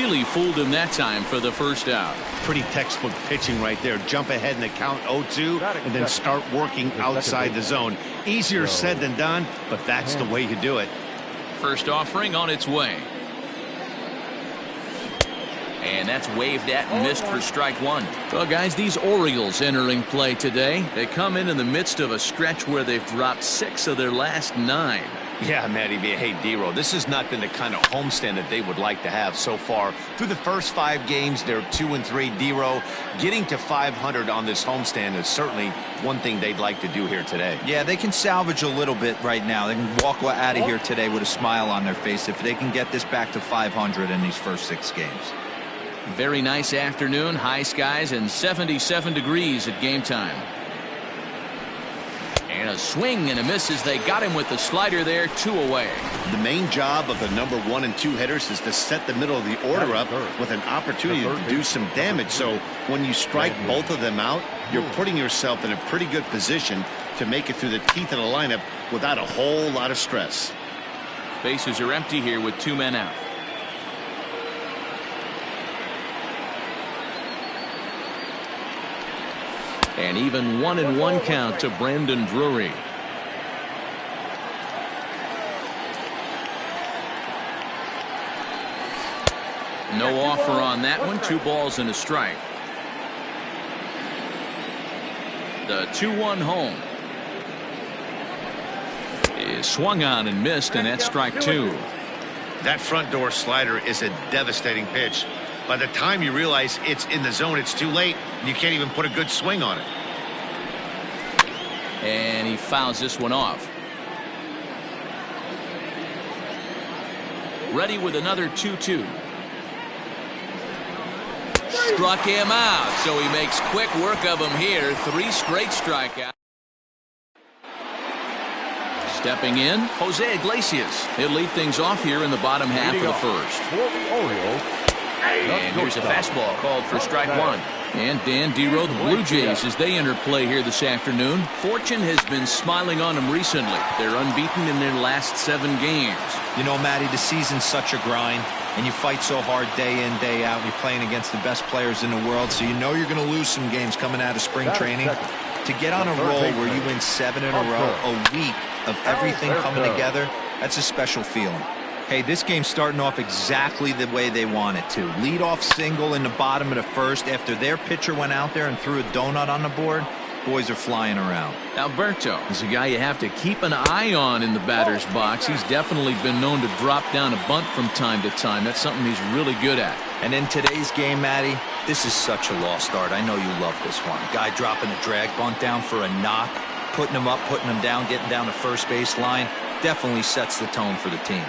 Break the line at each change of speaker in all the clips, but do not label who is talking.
really fooled him that time for the first out.
Pretty textbook pitching right there. Jump ahead in the count 0-2 and then start working outside the zone. Easier said than done, but that's the way you do it.
First offering on its way. And that's waved at and missed for strike one. Well, guys, these Orioles entering play today. They come in the midst of a stretch where they've dropped 6 of their last 9.
Yeah, Matty, hey, D-Row, this has not been the kind of homestand that they would like to have so far. Through the first 5 games, they're 2-3. D-Row, getting to 500 on this homestand is certainly one thing they'd like to do here today.
Yeah, they can salvage a little bit right now. They can walk out of here today with a smile on their face if they can get this back to 500 in these first 6 games.
Very nice afternoon, high skies and 77 degrees at game time. And a swing and a miss as they got him with the slider there, 2 away.
The main job of the number 1 and 2 hitters is to set the middle of the order up with an opportunity to do some damage. So when you strike both of them out, you're putting yourself in a pretty good position to make it through the teeth of the lineup without a whole lot of stress.
Bases are empty here with 2 men out. And even 1-1 count to Brandon Drury. No offer on that one. 2 balls and a strike. The 2-1 home is swung on and missed, and that's strike 2.
That front door slider is a devastating pitch. By the time you realize it's in the zone, it's too late. You can't even put a good swing on it.
And he fouls this one off. Ready with another 2-2. Struck him out, so he makes quick work of him here. 3 straight strikeouts. Stepping in, Jose Iglesias. He'll lead things off here in the bottom half of the first. And here's a fastball called for strike 1. And Dan D-Row, the Blue Jays, as they enter play here this afternoon. Fortune has been smiling on them recently. They're unbeaten in their last 7 games.
You know, Matty, the season's such a grind, and you fight so hard day in, day out. You're playing against the best players in the world, so you know you're going to lose some games coming out of spring training. To get on a roll where you win 7 in a row, a week of everything coming together, that's a special feeling. Hey, this game's starting off exactly the way they want it to. Lead-off single in the bottom of the first after their pitcher went out there and threw a donut on the board. Boys are flying around.
Alberto is a guy you have to keep an eye on in the batter's box. He's definitely been known to drop down a bunt from time to time. That's something he's really good at.
And in today's game, Matty, this is such a lost art. I know you love this one. Guy dropping a drag bunt down for a knock, putting him up, putting him down, getting down the first base line. Definitely sets the tone for the team.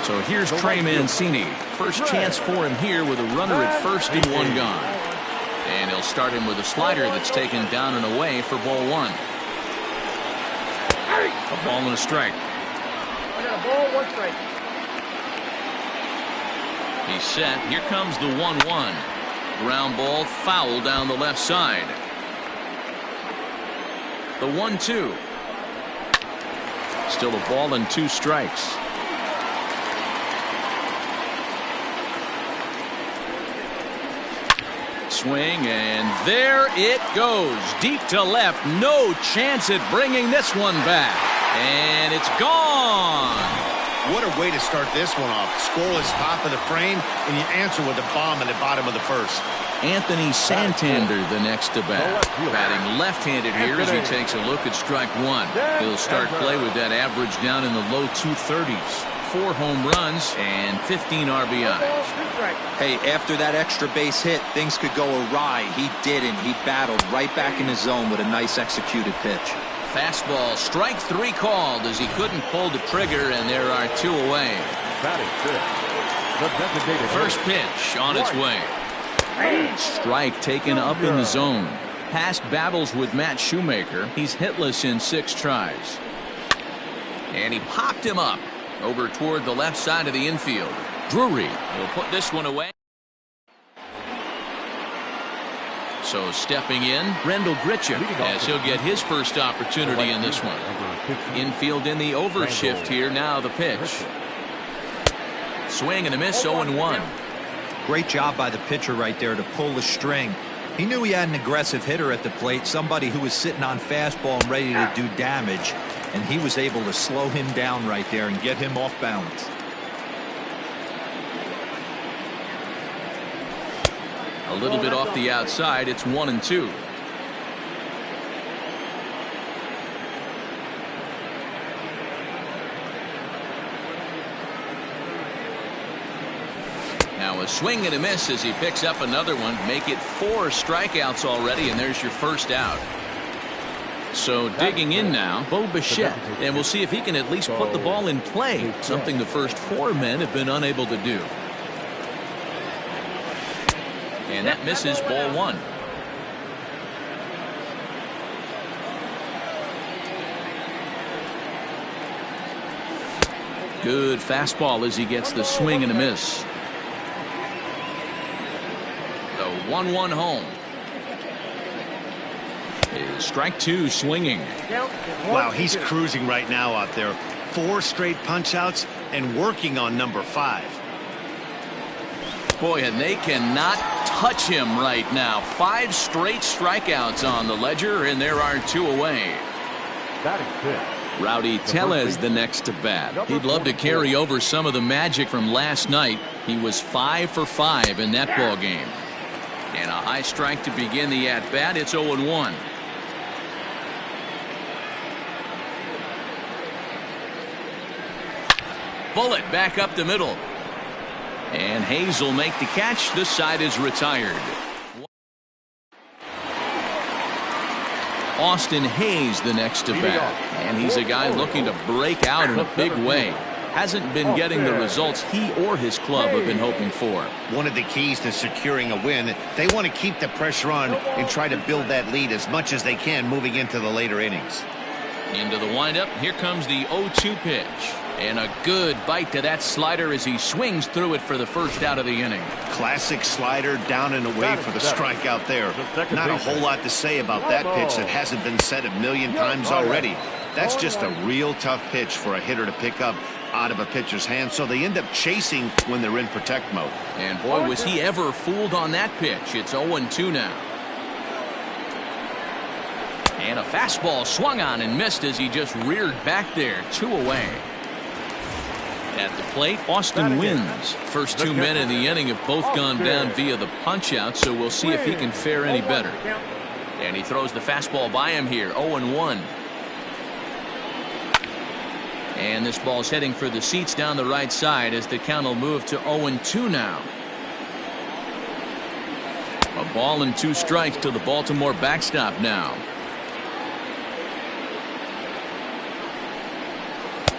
So here's Trey Mancini. First chance for him here with a runner at first and 1 gone. And he'll start him with a slider that's taken down and away for ball 1. A ball and a strike.
I got a ball, 1 strike.
He's set. Here comes the 1-1. Ground ball foul down the left side. The 1-2. Still a ball and 2 strikes. Swing, and there it goes. Deep to left. No chance at bringing this one back. And it's gone.
What a way to start this one off. Scoreless top of the frame, and you answer with a bomb in the bottom of the first.
Anthony Santander the next to bat. Batting left-handed here as he takes a look at strike 1. He'll start play with that average down in the low 230s. 4 home runs and 15 RBIs.
Hey, after that extra base hit, things could go awry. He didn't. He battled right back in his zone with a nice executed pitch.
Fastball, strike 3 called as he couldn't pull the trigger, and there are 2 away. First pitch on its way. Strike taken up in the zone. Past battles with Matt Shoemaker, he's hitless in 6 tries. And he popped him up over toward the left side of the infield. Drury will put this one away. So stepping in, Rendell Gritchen, as he'll get his first opportunity in this one. Infield in the overshift here. Now the pitch. Swing and a miss, 0-1.
Great job by the pitcher right there to pull the string. He knew he had an aggressive hitter at the plate, somebody who was sitting on fastball and ready to do damage, and he was able to slow him down right there and get him off balance.
A little bit off the outside. It's 1-2. Now a swing and a miss as he picks up another one. Make it 4 strikeouts already, and there's your first out. So digging in now, Bo Bichette, and we'll see if he can at least put the ball in play, something the first 4 men have been unable to do. And that misses, ball 1. Good fastball as he gets the swing and a miss. The 1-1 home. Is strike 2 swinging.
Wow, he's cruising right now out there. 4 straight punch outs and working on number 5.
Boy, and they cannot touch him right now. 5 straight strikeouts on the ledger, and there are 2 away. Rowdy Tellez the next to bat. He'd love to carry over some of the magic from last night. He was 5 for 5 in that ball game. And a high strike to begin the at-bat. It's 0-1. Bullet back up the middle. And Hayes will make the catch. This side is retired. Austin Hayes the next to bat. And he's a guy looking to break out in a big way. Hasn't been getting the results he or his club have been hoping for.
One of the keys to securing a win, they want to keep the pressure on and try to build that lead as much as they can moving into the later innings.
Into the windup. Here comes the 0-2 pitch. And a good bite to that slider as he swings through it for the first out of the inning.
Classic slider down and away for the strikeout there. Not a whole lot to say about that pitch that hasn't been said a million times already. That's just a real tough pitch for a hitter to pick up out of a pitcher's hand, so they end up chasing when they're in protect mode.
And boy, was he ever fooled on that pitch. It's 0-2 now. And a fastball swung on and missed as he just reared back there. 2 away. At the plate, Austin wins. First 2 men in the inning have both gone down via the punch out, so we'll see if he can fare any better. And he throws the fastball by him here. 0-1. And this ball's heading for the seats down the right side as the count will move to 0-2 now. A ball and 2 strikes to the Baltimore backstop now.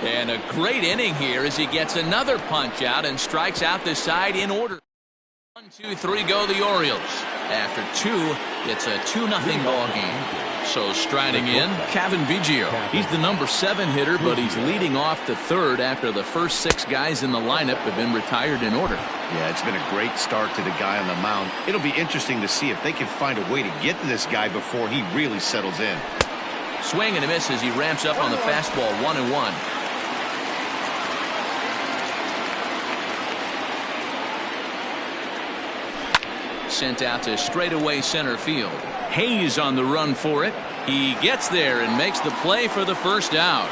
And a great inning here as he gets another punch out and strikes out this side in order. 1, 2, 3 go the Orioles. After 2, it's a 2-0 ball game. So striding in, Kevin Biggio. He's the number 7 hitter, but he's leading off the 3rd after the first 6 guys in the lineup have been retired in order.
Yeah, it's been a great start to the guy on the mound. It'll be interesting to see if they can find a way to get to this guy before he really settles in.
Swing and a miss as he ramps up on the fastball. 1-1. Sent out to straightaway center field. Hayes on the run for it. He gets there and makes the play for the first out.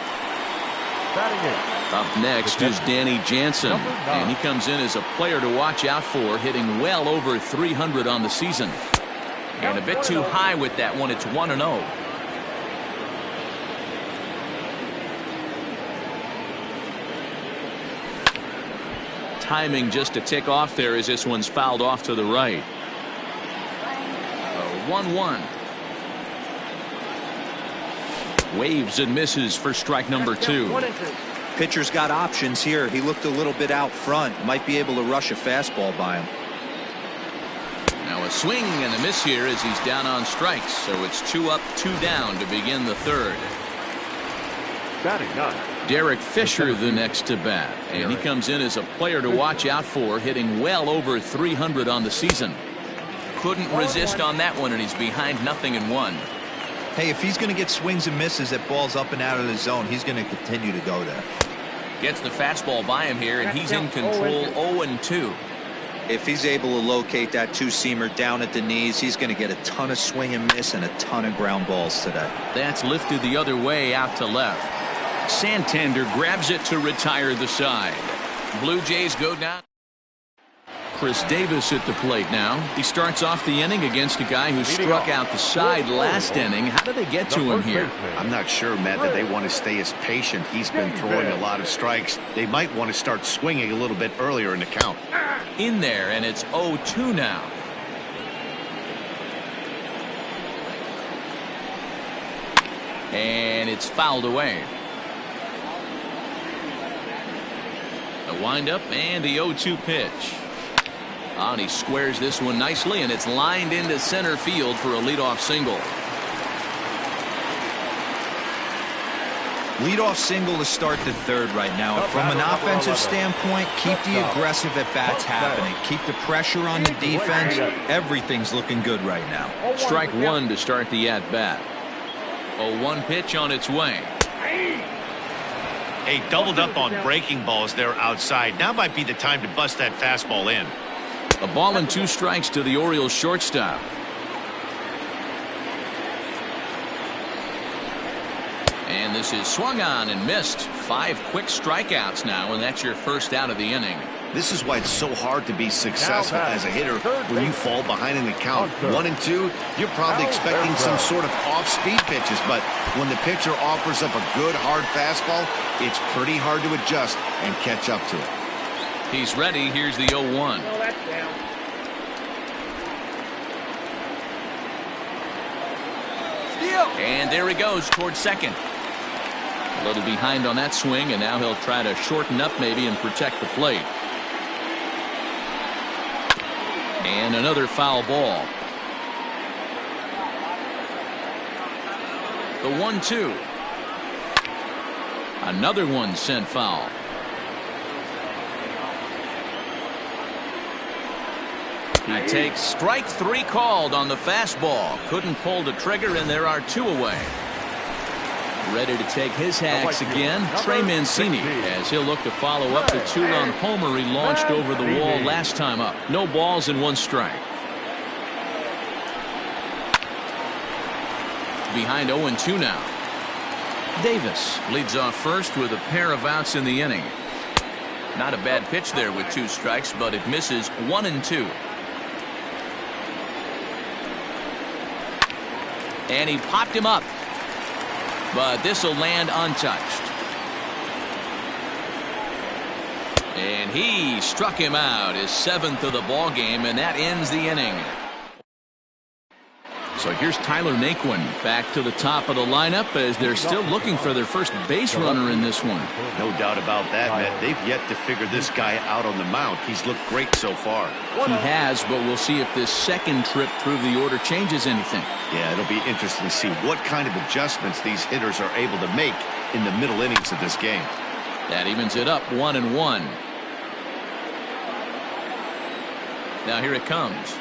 Up next is Danny Jansen, and he comes in as a player to watch out for, hitting well over 300 on the season. And a bit too high with that one. It's 1-0. Timing just to tick off there as this one's fouled off to the right. 1-1. Waves and misses for strike number 2.
Pitcher's got options here. He looked a little bit out front. Might be able to rush a fastball by him.
Now a swing and a miss here as he's down on strikes. So it's 2 up, 2 down to begin the 3rd. Derek Fisher the next to bat. And he comes in as a player to watch out for, hitting well over 300 on the season. Couldn't resist on that one, and he's behind 0-1.
Hey, if he's going to get swings and misses at balls up and out of the zone, he's going to continue to go there.
Gets the fastball by him here, and he's in control. 0-2.
If he's able to locate that two-seamer down at the knees, he's going to get a ton of swing and miss and a ton of ground balls today.
That's lifted the other way out to left. Santander grabs it to retire the side. Blue Jays go down. Chris Davis at the plate now. He starts off the inning against a guy who struck out the side last inning. How did they get to him here?
I'm not sure, Matt, that they want to stay as patient. He's been throwing a lot of strikes. They might want to start swinging a little bit earlier in the count.
In there, and it's 0-2 now. And it's fouled away. The windup and the 0-2 pitch. And he squares this one nicely, and it's lined into center field for a leadoff single.
Leadoff single to start the third right now. From an offensive standpoint, keep the aggressive at-bats happening. Keep the pressure on the defense. Everything's looking good right now.
Strike one to start the at-bat. 0-1 pitch on its way.
Hey, doubled up on breaking balls there outside. Now might be the time to bust that fastball in.
A ball and 2 strikes to the Orioles shortstop. And this is swung on and missed. 5 quick strikeouts now, and that's your first out of the inning.
This is why it's so hard to be successful as a hitter when you fall behind in the count. 1-2, you're probably expecting some sort of off-speed pitches, but when the pitcher offers up a good hard fastball, it's pretty hard to adjust and catch up to it.
He's ready. Here's the 0-1. And there he goes towards second. A little behind on that swing, and now he'll try to shorten up maybe and protect the plate. And another foul ball. The 1-2. Another one sent foul. He takes strike 3 called on the fastball. Couldn't pull the trigger, and there are 2 away. Ready to take his hacks again, Trey Mancini, as he'll look to follow up the 2-run homer he launched over the wall last time up. No balls and 1 strike. Behind 0-2 now. Davis leads off first with a pair of outs in the inning. Not a bad pitch there with 2 strikes, but it misses. 1-2. And he popped him up, but this will land untouched. And he struck him out, his 7th of the ball game, and that ends the inning. So here's Tyler Naquin back to the top of the lineup as they're still looking for their first base runner in this one.
No doubt about that, Matt. They've yet to figure this guy out on the mound. He's looked great so far.
He has, but we'll see if this second trip through the order changes anything.
Yeah, it'll be interesting to see what kind of adjustments these hitters are able to make in the middle innings of this game.
That evens it up 1-1. Now here it comes.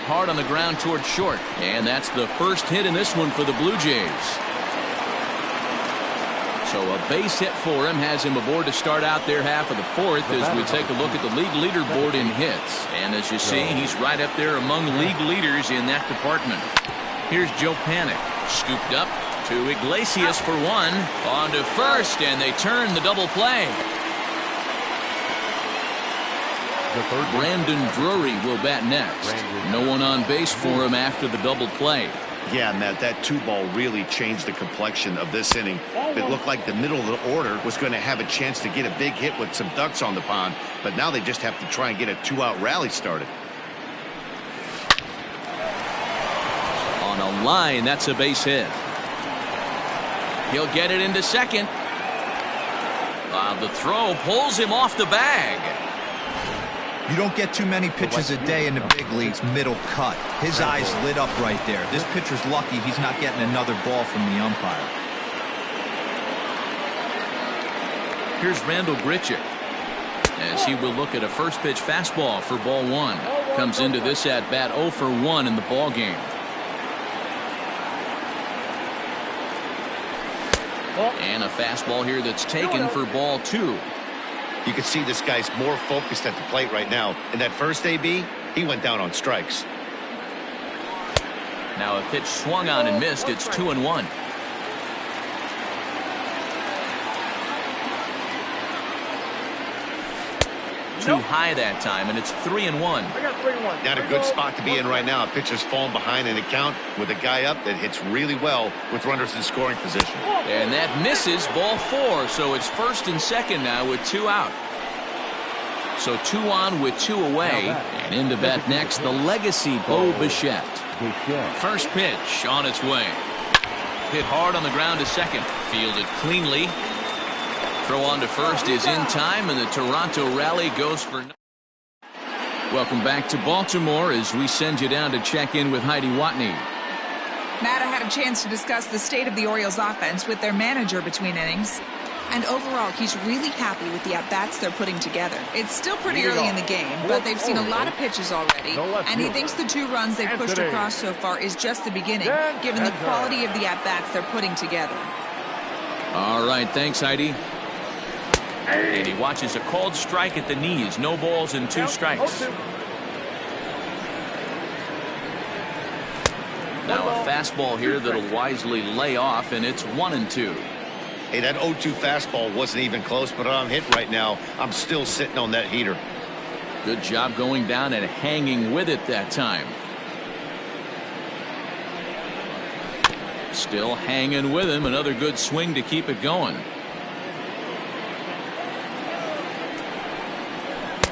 Hard on the ground towards short, and that's the first hit in this one for the Blue Jays. So a base hit for him has him aboard to start out their half of the 4th as we take a look at the league leaderboard in hits. And as you see, he's right up there among league leaders in that department. Here's Joe Panic, scooped up to Iglesias for 1, on to first, and they turn the double play. Brandon Drury will bat next. No one on base for him after the double play.
Yeah, Matt, that 2-ball really changed the complexion of this inning. It looked like the middle of the order was going to have a chance to get a big hit with some ducks on the pond, but now they just have to try and get a 2-out rally started.
On a line, that's a base hit. He'll get it into second. The throw pulls him off the bag.
You don't get too many pitches a day in the big leagues middle cut. His eyes lit up right there. This pitcher's lucky he's not getting another ball from the umpire.
Here's Randall Grichuk as he will look at a first pitch fastball for ball 1. Comes into this at bat 0 for 1 in the ball game. And a fastball here that's taken for ball 2.
You can see this guy's more focused at the plate right now. In that first AB, he went down on strikes.
Now a pitch swung on and missed. It's 2-1. Too high that time, and it's 3-1.
I got 3-1.
Not a good spot to be in right now. A pitcher's falling behind in the count with a guy up that hits really well with runners in scoring position.
And that misses, ball 4. So it's first and second now with 2 out. So 2 on with 2 away. And in to bat next, the legacy Bo Bichette. First pitch on its way. Hit hard on the ground to second. Fielded cleanly. Throw on to first is in time, and the Toronto rally goes for. Welcome back to Baltimore as we send you down to check in with Heidi Watney.
Matt, I had a chance to discuss the state of the Orioles offense with their manager between innings. And overall, he's really happy with the at-bats they're putting together. It's still pretty early in the game, but they've seen a lot of pitches already. And he thinks the 2 runs they've pushed across so far is just the beginning, given the quality of the at-bats they're putting together.
All right, thanks, Heidi. And he watches a called strike at the knees. No balls and 2 strikes. Now a fastball here that'll wisely lay off, and it's 1-2.
Hey, that 0-2 fastball wasn't even close, but I'm hit right now. I'm still sitting on that heater.
Good job going down and hanging with it that time. Still hanging with him. Another good swing to keep it going.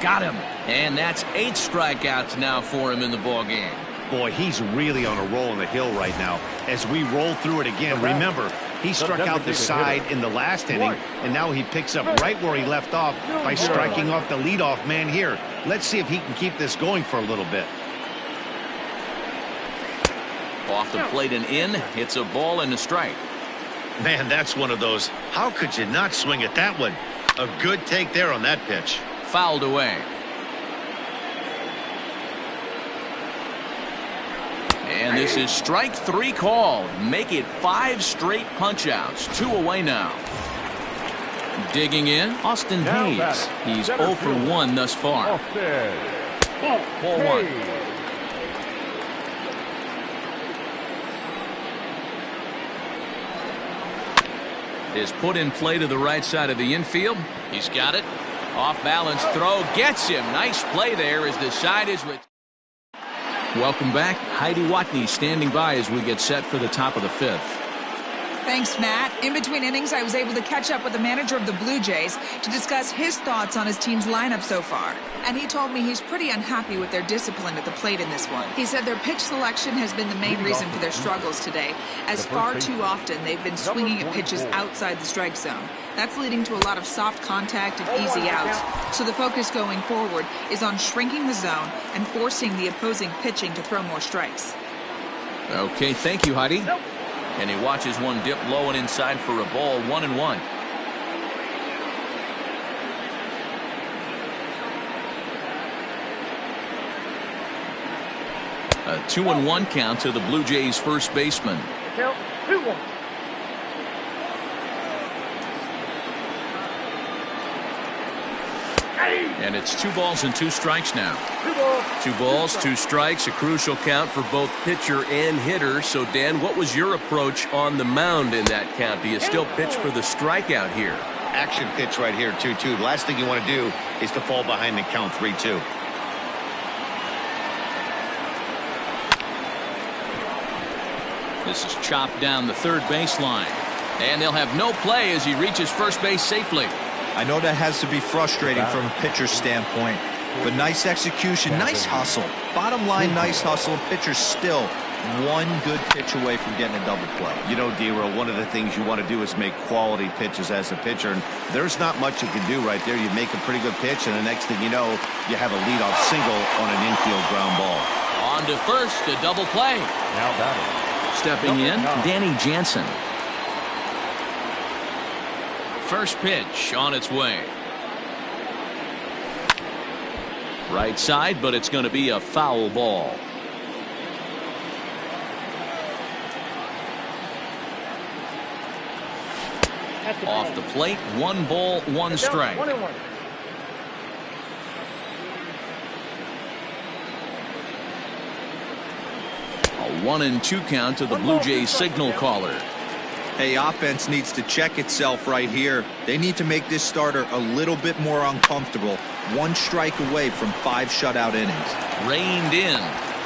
Got him. And that's 8 strikeouts now for him in the ball game.
Boy, he's really on a roll in the hill right now. As we roll through it again, remember, he struck out the side in the last inning, and now he picks up right where he left off by striking off the leadoff man here. Let's see if he can keep this going for a little bit.
Off the plate and in. It's a ball and a strike.
Man, that's one of those. How could you not swing at that one? A good take there on that pitch.
Fouled away. And this is strike 3 called. Make it 5 straight punch-outs. 2 away now. Digging in, Austin Hayes. He's 0 for 1 thus far. Ball 1. Is put in play to the right side of the infield. He's got it. Off balance throw gets him. Nice play there as the side is. Welcome back. Heidi Watney standing by as we get set for the top of the 5th.
Thanks, Matt. In between innings, I was able to catch up with the manager of the Blue Jays to discuss his thoughts on his team's lineup so far. And he told me he's pretty unhappy with their discipline at the plate in this one. He said their pitch selection has been the main reason for their struggles today, as far too often they've been swinging at pitches outside the strike zone. That's leading to a lot of soft contact and easy outs. So the focus going forward is on shrinking the zone and forcing the opposing pitching to throw more strikes.
Okay, thank you, Heidi. And he watches one dip low and inside for a ball. 1-1. A 2-1 count to the Blue Jays first baseman.
Count 2-1.
And it's 2 balls and 2 strikes now.
2 balls.
2 balls, 2 strikes, a crucial count for both pitcher and hitter. So, Dan, what was your approach on the mound in that count? Do you still pitch for the strikeout here?
Action pitch right here, 2-2. The last thing you want to do is to fall behind and count 3-2.
This is chopped down the third baseline. And they'll have no play as he reaches first base safely.
I know that has to be frustrating from a pitcher's standpoint, but nice execution, nice hustle. Bottom line, nice hustle. Pitcher's still one good pitch away from getting a double play.
You know, D-Roll, one of the things you want to do is make quality pitches as a pitcher, and there's not much you can do right there. You make a pretty good pitch, and the next thing you know, you have a leadoff single on an infield ground ball.
On to first, a double play.
Now batting.
Stepping in, Danny Jansen. First pitch on its way. Right side, but it's going to be a foul ball. Off the plate, 1 ball, 1 strike.
1-1.
A 1-2 count to the Blue Jays signal caller.
Hey, offense needs to check itself right here. They need to make this starter a little bit more uncomfortable. 1 strike away from 5 shutout innings.
Reined in.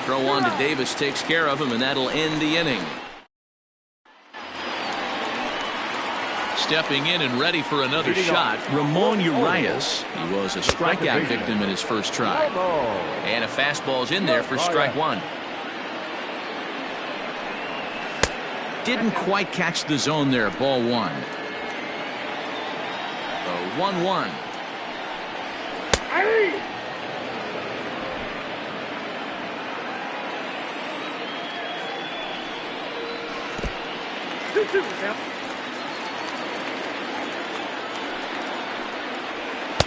Throw on to Davis takes care of him, and that'll end the inning. Stepping in and ready for another shot, Ramon Urias. He was a strikeout victim in his first try. And a fastball's in there for strike 1. Didn't quite catch the zone there, ball 1. The 1-1.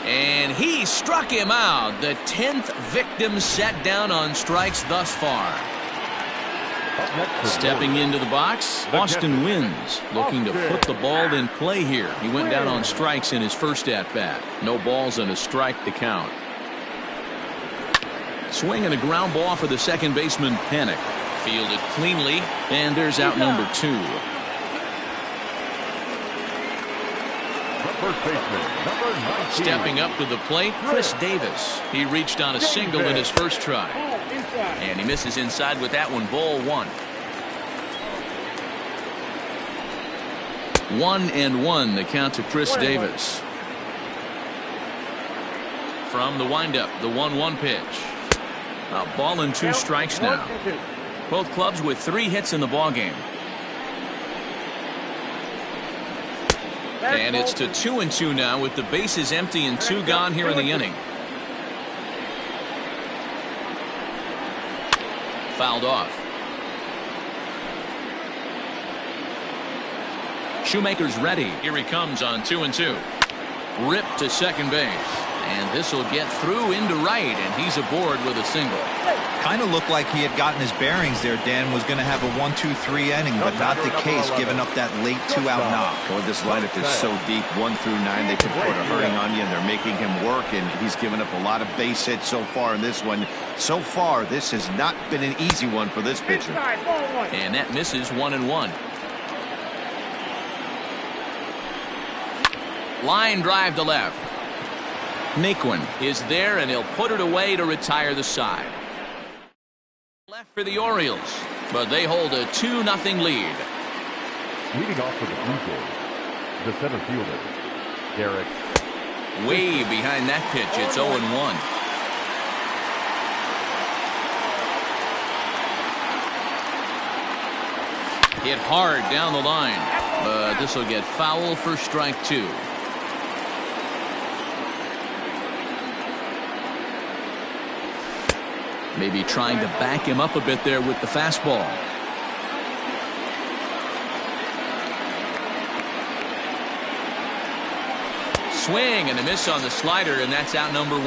And he struck him out. The 10th victim set down on strikes thus far. Stepping into the box, Austin Wins, looking to put the ball in play here. He went down on strikes in his first at-bat. No balls and a strike to count. Swing and a ground ball for the second baseman, Panic. Fielded cleanly, and there's out number 2.
First baseman, number 19.
Stepping up to the plate, Chris Davis. He reached on a single in his first try. And he misses inside with that one, ball 1. 1-1 the count to Chris Davis. From the windup, the 1-1 pitch. A ball and 2 strikes now. Both clubs with 3 hits in the ballgame. And it's to 2-2 now with the bases empty and 2 gone here in the inning. Fouled off. Shoemaker's ready. Here he comes on 2-2. Ripped to second base. And this will get through into right, and he's aboard with a single.
Kind of looked like he had gotten his bearings there. Dan was going to have a 1-2-3 inning, but not the case, giving up that late 2-out knock.
Well, this lineup is so deep, 1 through 9, they can put a hurting on you, and they're making him work, and he's given up a lot of base hits so far in this one. So far, this has not been an easy one for this pitcher.
And that misses 1-1. Line drive to left. Naquin is there, and he'll put it away to retire the side. Left for the Orioles, but they hold a 2-0 lead.
Leading off for the Blue Jays, the center fielder, Derek.
Way behind that pitch, it's 0-1. Hit hard down the line, but this will get foul for strike 2. Maybe trying to back him up a bit there with the fastball. Swing and a miss on the slider, and that's out number 1.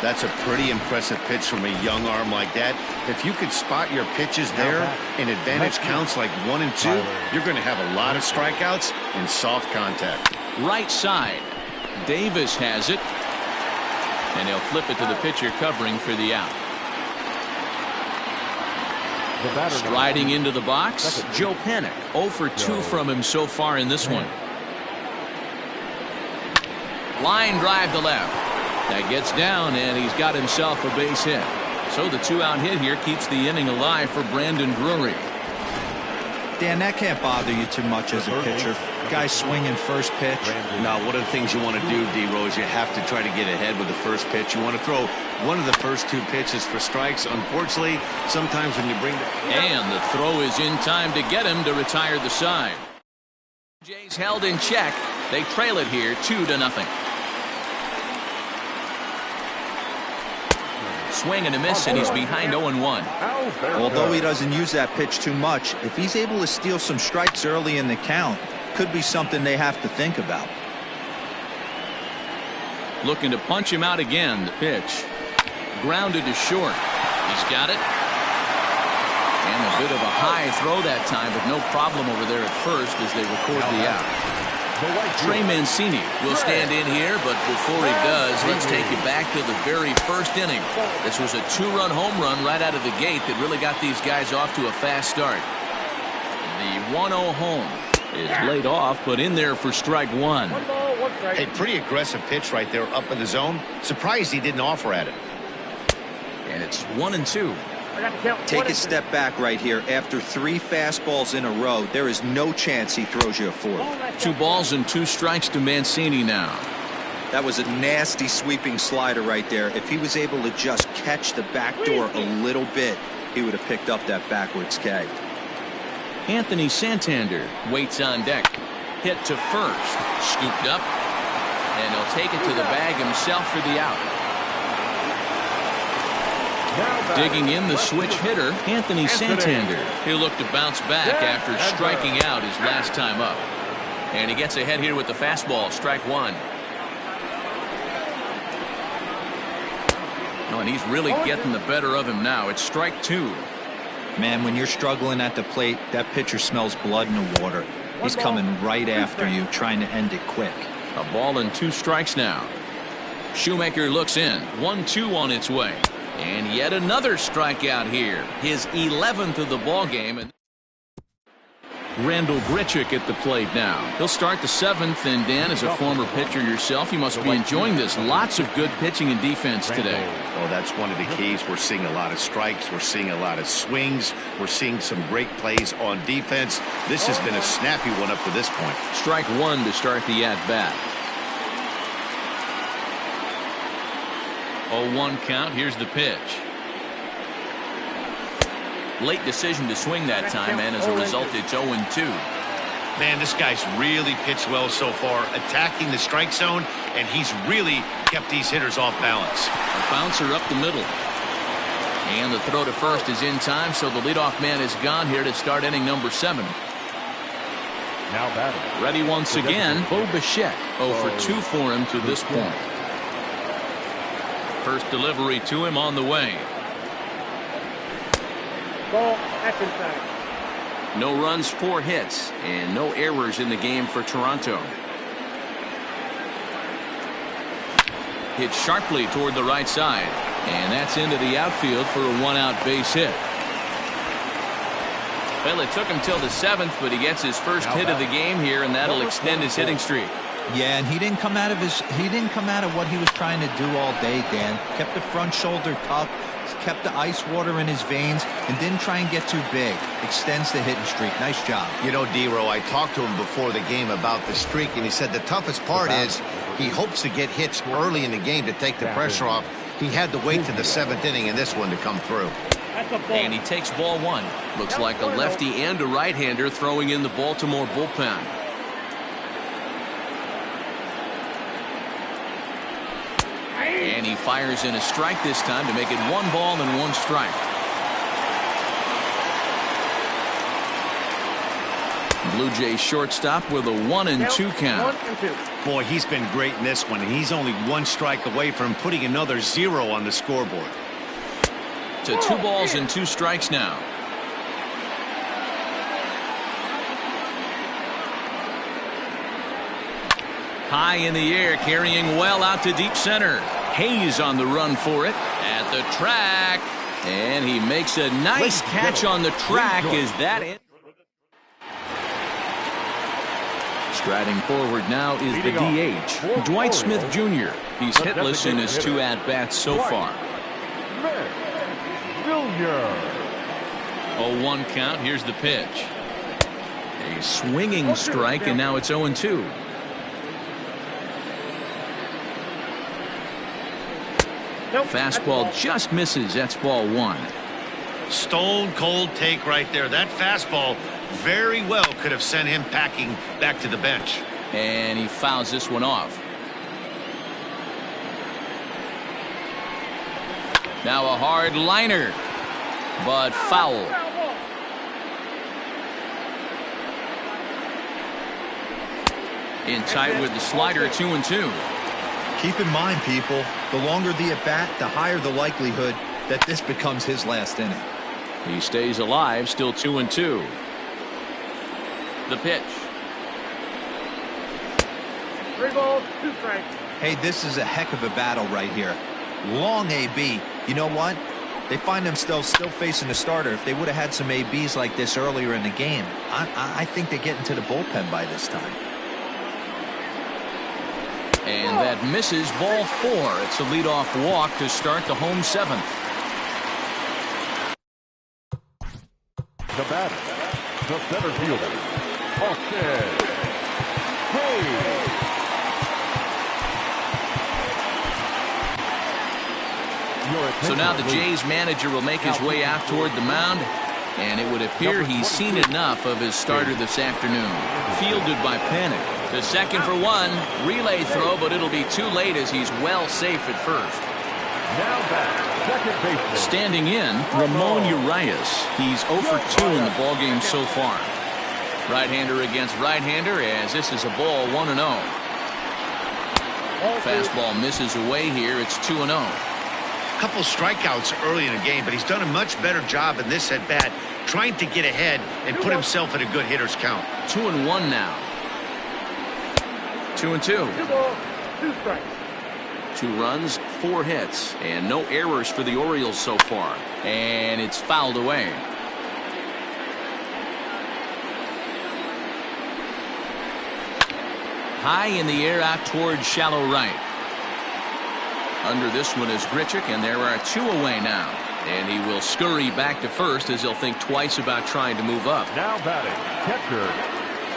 That's a pretty impressive pitch from a young arm like that. If you could spot your pitches there in advantage counts like 1 and 2, you're going to have a lot of strikeouts and soft contact.
Right side. Davis has it. And he'll flip it to the pitcher covering for the out. Striding into the box, Joe Panic. 0 for 2 from him so far in this one. Line drive to left. That gets down, and he's got himself a base hit. So the 2-out hit here keeps the inning alive for Brandon Drury.
Dan, that can't bother you too much as a pitcher. Guy swinging first pitch.
Now, one of the things you want to do, D-Rose, you have to try to get ahead with the first pitch. You want to throw one of the first 2 pitches for strikes. Unfortunately, sometimes when you bring
And the throw is in time to get him to retire the side. Jays held in check. They trail it here 2-0. Swing and a miss, and he's behind 0-1.
Although he doesn't use that pitch too much, if he's able to steal some strikes early in the count, could be something they have to think about.
Looking to punch him out again. The pitch. Grounded to short. He's got it. And a bit of a high throw that time, but no problem over there at first as they record the out. Trey Mancini will stand in here, but before he does, let's take you back to the very first inning. This was a 2-run home run right out of the gate that really got these guys off to a fast start. The 1-0 home is laid off, but in there for strike one.
A pretty aggressive pitch right there up in the zone. Surprised he didn't offer at it.
And it's 1-2.
Take a step back right here. After 3 fastballs in a row, there is no chance he throws you a 4th.
2 balls and 2 strikes to Mancini now.
That was a nasty sweeping slider right there. If he was able to just catch the back door a little bit, he would have picked up that backwards K.
Anthony Santander waits on deck. Hit to first. Scooped up. And he'll take it to the bag himself for the out. Digging in the switch hitter, Anthony Santander. He'll look to bounce back after striking out his last time up. And he gets ahead here with the fastball, strike one. Oh, and he's really getting the better of him now. It's strike two.
Man, when you're struggling at the plate, that pitcher smells blood in the water. He's coming right after you, trying to end it quick.
A ball and 2 strikes now. Shoemaker looks in. 1-2 on its way. And yet another strikeout here. His 11th of the ball game. And Randall Grichuk at the plate now. He'll start the 7th. And Dan, as a former pitcher yourself, you must be enjoying this. Lots of good pitching and defense today.
Well, that's one of the keys. We're seeing a lot of strikes. We're seeing a lot of swings. We're seeing some great plays on defense. This has been a snappy one up to this point.
Strike one to start the at-bat. 0-1 count. Here's the pitch. Late decision to swing that time, and as a result, it's 0-2.
Man, this guy's really pitched well so far, attacking the strike zone, and he's really kept these hitters off balance.
A bouncer up the middle. And the throw to first is in time, so the leadoff man is gone here to start inning number 7.
Now batting.
Ready once again, Bo Bichette. 0 for 2 for him to this point. First delivery to him on the way.
Ball, that's inside.
No runs, 4 hits, and no errors in the game for Toronto. Hit sharply toward the right side, and that's into the outfield for a 1-out base hit. Well, it took him till the 7th, but he gets his first hit of the game here, and that'll extend his hitting streak.
Yeah, and he didn't come out of what he was trying to do all day, Dan. Kept the front shoulder tucked, kept the ice water in his veins, and didn't try and get too big. Extends the hitting streak. Nice job.
You know, D-Row, I talked to him before the game about the streak, and he said the toughest part is he hopes to get hits early in the game to take the pressure off. He had to wait to the 7th inning in this one to come through.
And he takes ball 1. Looks like a lefty and a right-hander throwing in the Baltimore bullpen. And he fires in a strike this time to make it 1 ball and 1 strike. Blue Jays shortstop with a 1-2 count.
Boy, he's been great in this one. He's only 1 strike away from putting another 0 on the scoreboard.
To 2 balls and 2 strikes now. High in the air, carrying well out to deep center. Hayes on the run for it at the track, and he makes a nice catch on the track. Is that it? Striding forward now is the DH, Dwight Smith Jr. He's hitless in his 2 at-bats so far. 0-1 count. Here's the pitch. A swinging strike, and now it's 0-2. Fastball just misses. That's ball 1.
Stone cold take right there. That fastball very well could have sent him packing back to the bench.
And he fouls this one off. Now a hard liner, but foul. In tight with the slider, 2-2.
Keep in mind, people, the longer the at-bat, the higher the likelihood that this becomes his last inning.
He stays alive, still 2-2. The pitch.
3 balls, 2 strikes.
Hey, this is a heck of a battle right here. Long AB. You know what? They find themselves still facing the starter. If they would have had some ABs like this earlier in the game, I think they get into the bullpen by this time.
And that misses, ball 4. It's a leadoff walk to start the home 7th.
The batter, the center fielder, Austin Hayes.
So now the Jays manager will make his way out toward the mound, and it would appear he's seen enough of his starter this afternoon. Fielded by Panic. The second for 1, relay throw, but it'll be too late as he's well safe at first.
Now back, second baseman.
Standing in, Ramon Urias. He's 0 for 2 in the ballgame so far. Right-hander against right-hander as this is a ball 1-0. Fastball misses away here. It's 2-0.
Couple strikeouts early in the game, but he's done a much better job in this at-bat trying to get ahead and put himself in a good hitter's count.
2-1 now. 2-2.
2 balls, 2 strikes.
2 runs, 4 hits, and no errors for the Orioles so far. And it's fouled away. High in the air out towards shallow right. Under this one is Grichuk, and there are 2 away now. And he will scurry back to first as he'll think twice about trying to move up.
Now batting, catcher,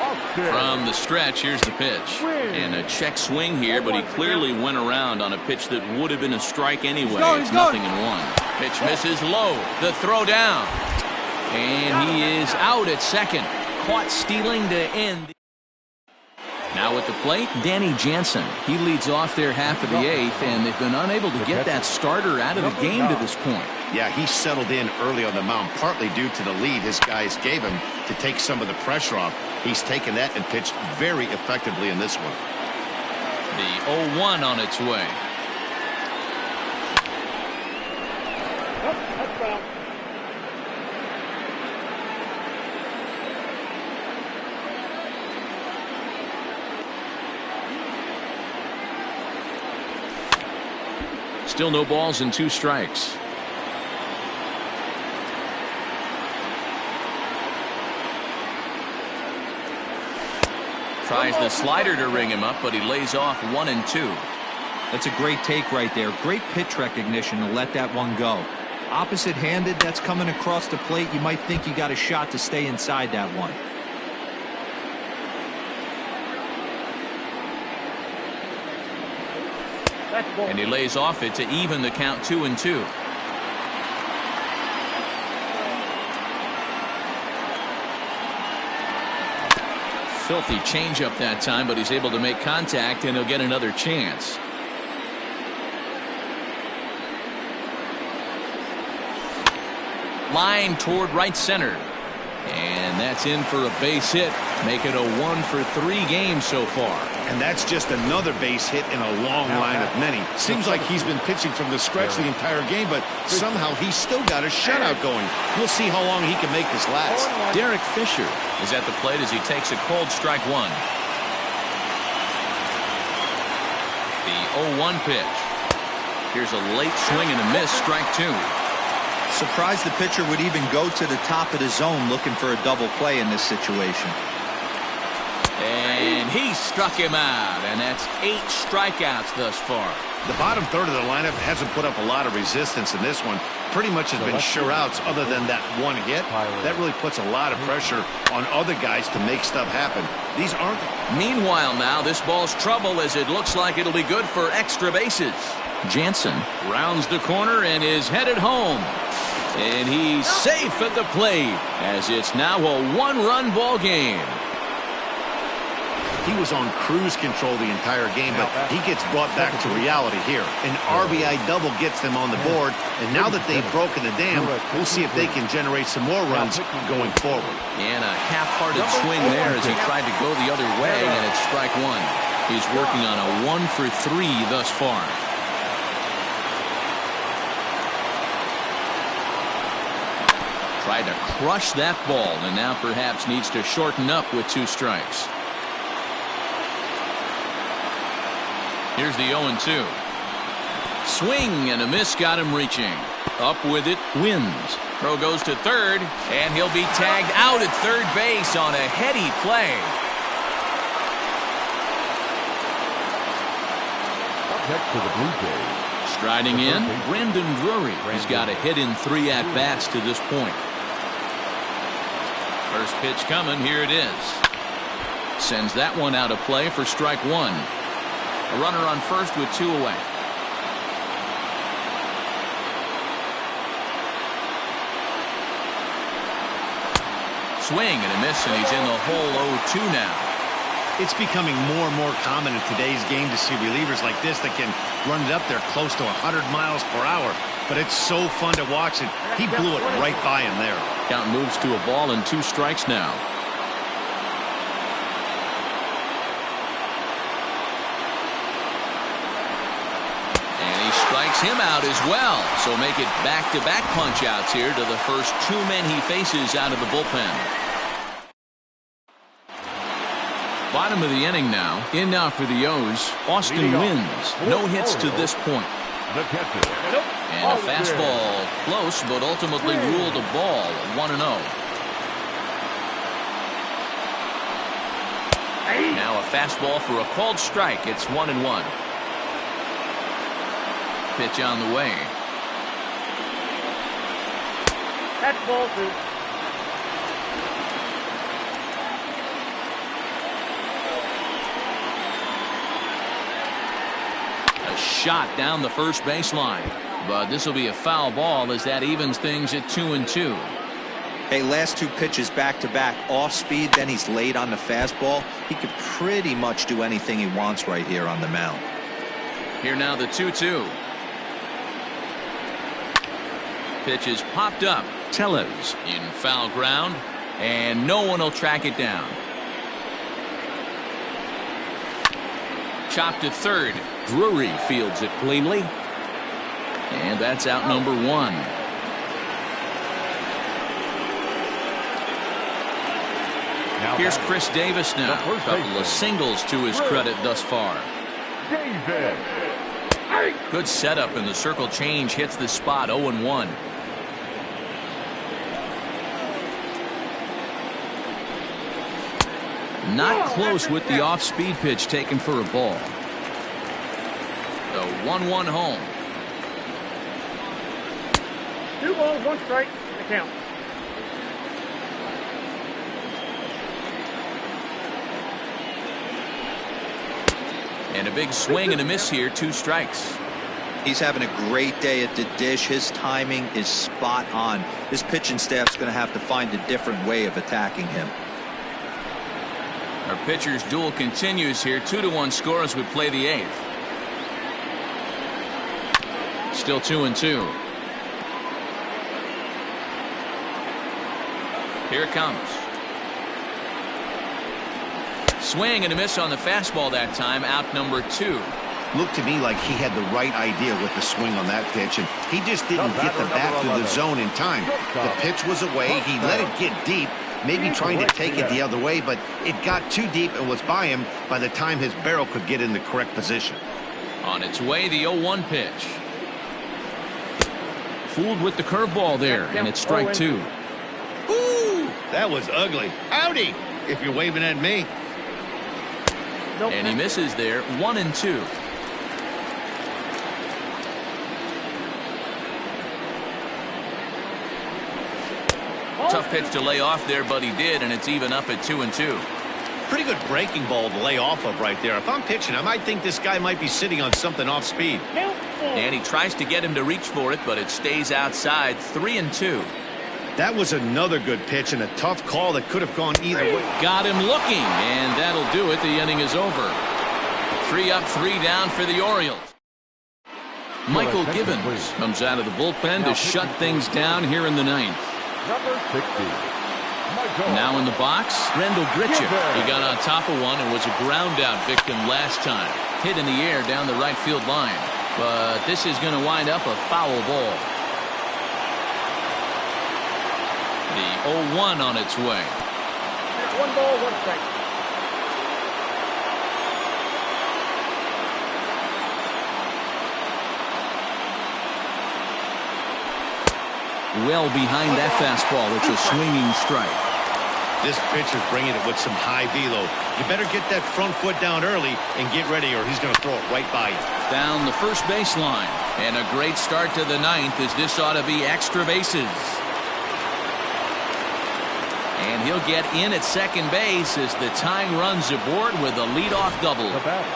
Austin.
From the stretch, here's the pitch. And a check swing here, but he clearly went around on a pitch that would have been a strike anyway. It's nothing in 1. Pitch misses low. The throw down. And he is out at second. Caught stealing to end. Now at the plate, Danny Jansen. He leads off their half of the 8th, and they've been unable to get that starter out of the game to this point.
Yeah, he settled in early on the mound, partly due to the lead his guys gave him to take some of the pressure off. He's taken that and pitched very effectively in this one.
The 0-1 on its way.
That's foul.
Still no balls and 2 strikes. Tries the slider to ring him up, but he lays off 1 and 2.
That's a great take right there. Great pitch recognition to let that one go. Opposite-handed, that's coming across the plate. You might think you got a shot to stay inside that one.
And he lays off it to even the count 2-2. Filthy changeup that time, but he's able to make contact, and he'll get another chance. Line toward right center. And that's in for a base hit. Make it a 1 for 3 games so far.
And that's just another base hit in a long line of many. Seems like he's been pitching from the stretch the entire game, but somehow he's still got a shutout going. We'll see how long he can make this last.
Derek Fisher is at the plate as he takes a cold strike 1. The 0-1 pitch. Here's a late swing and a miss, strike 2.
Surprised the pitcher would even go to the top of the zone looking for a double play in this situation.
And he struck him out, and that's 8 strikeouts thus far.
The bottom third of the lineup hasn't put up a lot of resistance in this one. Pretty much has been sure outs other than that 1 hit. That really puts a lot of pressure on other guys to make stuff happen. These aren't.
Meanwhile now, this ball's trouble as it looks like it'll be good for extra bases. Jansen rounds the corner and is headed home. And he's safe at the plate as it's now a 1-run ball game.
He was on cruise control the entire game, but he gets brought back to reality here. An RBI double gets them on the board, and now that they've broken the dam, we'll see if they can generate some more runs going forward.
And a half-hearted swing there as he tried to go the other way, and it's strike 1. He's working on a 1 for 3 thus far. Tried to crush that ball, and now perhaps needs to shorten up with 2 strikes. Here's the 0-2. Swing and a miss, got him reaching. Up with it, wins. Throw goes to third, and he'll be tagged out at third base on a heady play.
Up next to the Blue Jays.
Striding in, Brandon Drury. He's got a hit in 3 at-bats to this point. First pitch coming, here it is. Sends that one out of play for strike 1. A runner on first with 2 away. Swing and a miss, and he's in the hole 0-2 now.
It's becoming more and more common in today's game to see relievers like this that can run it up there close to 100 miles per hour. But it's so fun to watch it. He blew it right by him there.
Count moves to a ball and 2 strikes now. And he strikes him out as well. So make it back-to-back punch-outs here to the first 2 men he faces out of the bullpen. Bottom of the inning now. In now for the O's. Austin wins. No hits to this point.
The catcher.
And a fastball close, but ultimately ruled a ball. 1-0. Now a fastball for a called strike. It's 1-1. Pitch on the way.
That's ball 2.
A shot down the first baseline. But this will be a foul ball as that evens things at 2-2.
Hey, last 2 pitches back-to-back off speed, then he's late on the fastball. He could pretty much do anything he wants right here on the mound.
Here now the 2-2. Pitch is popped up. Tellez in foul ground, and no one will track it down. Chopped to third. Drury fields it cleanly. And that's out number 1. Here's Chris Davis now. A couple of singles to his credit thus far.
Davis.
Good setup, and the circle change hits the spot. 0-1. Not close with the off-speed pitch taken for a ball. The 1-1 home.
2 balls, 1 strike. The count.
And a big swing and a miss here. 2 strikes.
He's having a great day at the dish. His timing is spot on. His pitching staff's going to have to find a different way of attacking him.
Our pitcher's duel continues here. 2-1 score as we play the 8th. Still 2-2. Here it comes. Swing and a miss on the fastball that time. Out number 2.
Looked to me like he had the right idea with the swing on that pitch, and he just didn't get the bat to the zone in time. The pitch was away. He let it get deep, maybe trying to take it the other way, but it got too deep and was by him by the time his barrel could get in the correct position.
On its way, the 0-1 pitch. Fooled with the curveball there, and it's strike 2.
Ooh, that was ugly. Howdy, if you're waving at me.
And he misses there. 1-2. Tough pitch to lay off there, but he did, and it's even up at 2-2.
Pretty good breaking ball to lay off of right there. If I'm pitching, I might think this guy might be sitting on something off speed.
And he tries to get him to reach for it, but it stays outside. 3-2.
That was another good pitch and a tough call that could have gone either way.
Got him looking, and that'll do it. The inning is over. 3 up, 3 down for the Orioles. Michael Givens comes out of the bullpen to shut things down here in the 9th.
Number 60.
Now in the box, Randall Gritcher. He got on top of one and was a ground-out victim last time. Hit in the air down the right field line. But this is going to wind up a foul ball. The 0-1 on its way.
1 ball, 1 strike.
well behind that fastball. It's a swinging strike.
This pitcher's bringing it with some high velo. You better get that front foot down early and get ready, or he's going to throw it right by you.
Down the first baseline. And a great start to the ninth, as this ought to be extra bases. And he'll get in at second base as the tying runs aboard with a leadoff double.
The batter,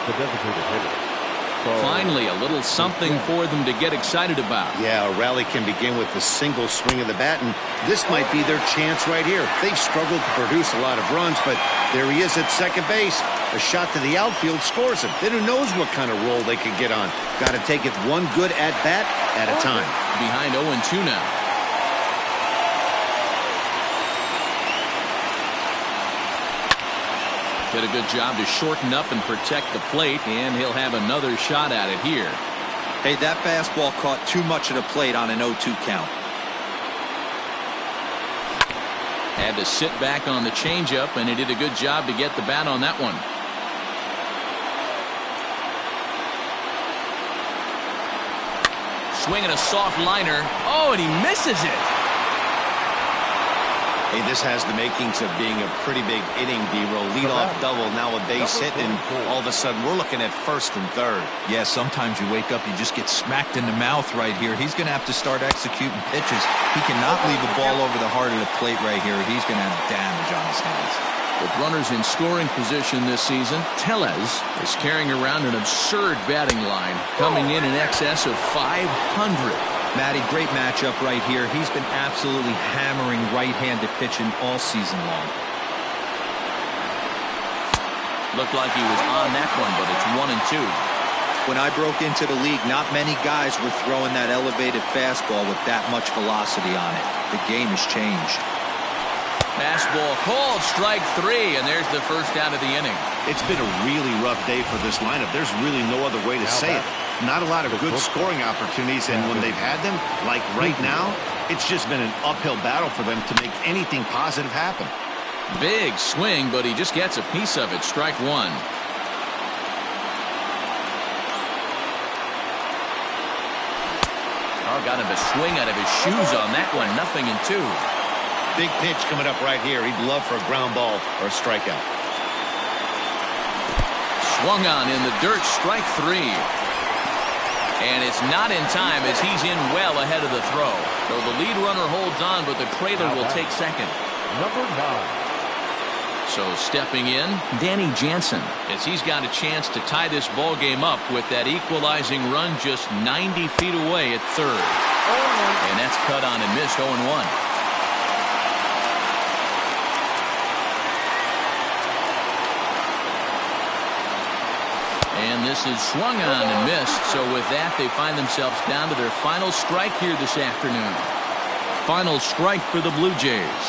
the designated hitter.
Finally, a little something for them to get excited about.
Yeah, a rally can begin with the single swing of the bat, and this might be their chance right here. They've struggled to produce a lot of runs, but there he is at second base. A shot to the outfield scores him. Then who knows what kind of roll they could get on. Got to take it one good at-bat at a time.
Behind 0-2 now. Did a good job to shorten up and protect the plate, and he'll have another shot at it here.
Hey, that fastball caught too much of the plate on an 0-2 count.
Had to sit back on the changeup, and he did a good job to get the bat on that one. Swinging a soft liner. Oh, and he misses it.
Hey, this has the makings of being a pretty big inning, D-roll. Leadoff double, now a base hit, and all of a sudden we're looking at first and third.
Yeah, sometimes you wake up, you just get smacked in the mouth right here. He's going to have to start executing pitches. He cannot leave a ball over the heart of the plate right here. He's going to have damage on his hands.
With runners in scoring position this season, Tellez is carrying around an absurd batting line, coming in excess of 500.
Matty, great matchup right here. He's been absolutely hammering right-handed pitching all season long.
Looked like he was on that one, but it's 1-2.
When I broke into the league, not many guys were throwing that elevated fastball with that much velocity on it. The game has changed.
Fastball called, strike three, and there's the first out of the inning.
It's been a really rough day for this lineup. There's really no other way to say it. Not a lot of good scoring opportunities, and when they've had them, like right now, it's just been an uphill battle for them to make anything positive happen.
Big swing, but he just gets a piece of it. Strike one. Oh, got him to swing out of his shoes on that one. 0-2.
Big pitch coming up right here. He'd love for a ground ball or a strikeout.
Swung on in the dirt. Strike three. And it's not in time as he's in well ahead of the throw. So the lead runner holds on, but the trailer will take second.
Number 9.
So stepping in, Danny Jansen, as he's got a chance to tie this ball game up with that equalizing run just 90 feet away at third. And that's cut on and missed. 0-1. And this is swung on and missed. So with that, they find themselves down to their final strike here this afternoon. Final strike for the Blue Jays.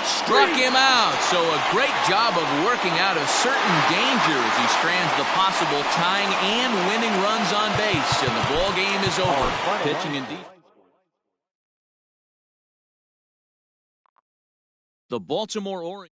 Struck him out. So a great job of working out a certain danger as he strands the possible tying and winning runs on base. And the ball game is over. Pitching and defense. The Baltimore Orioles.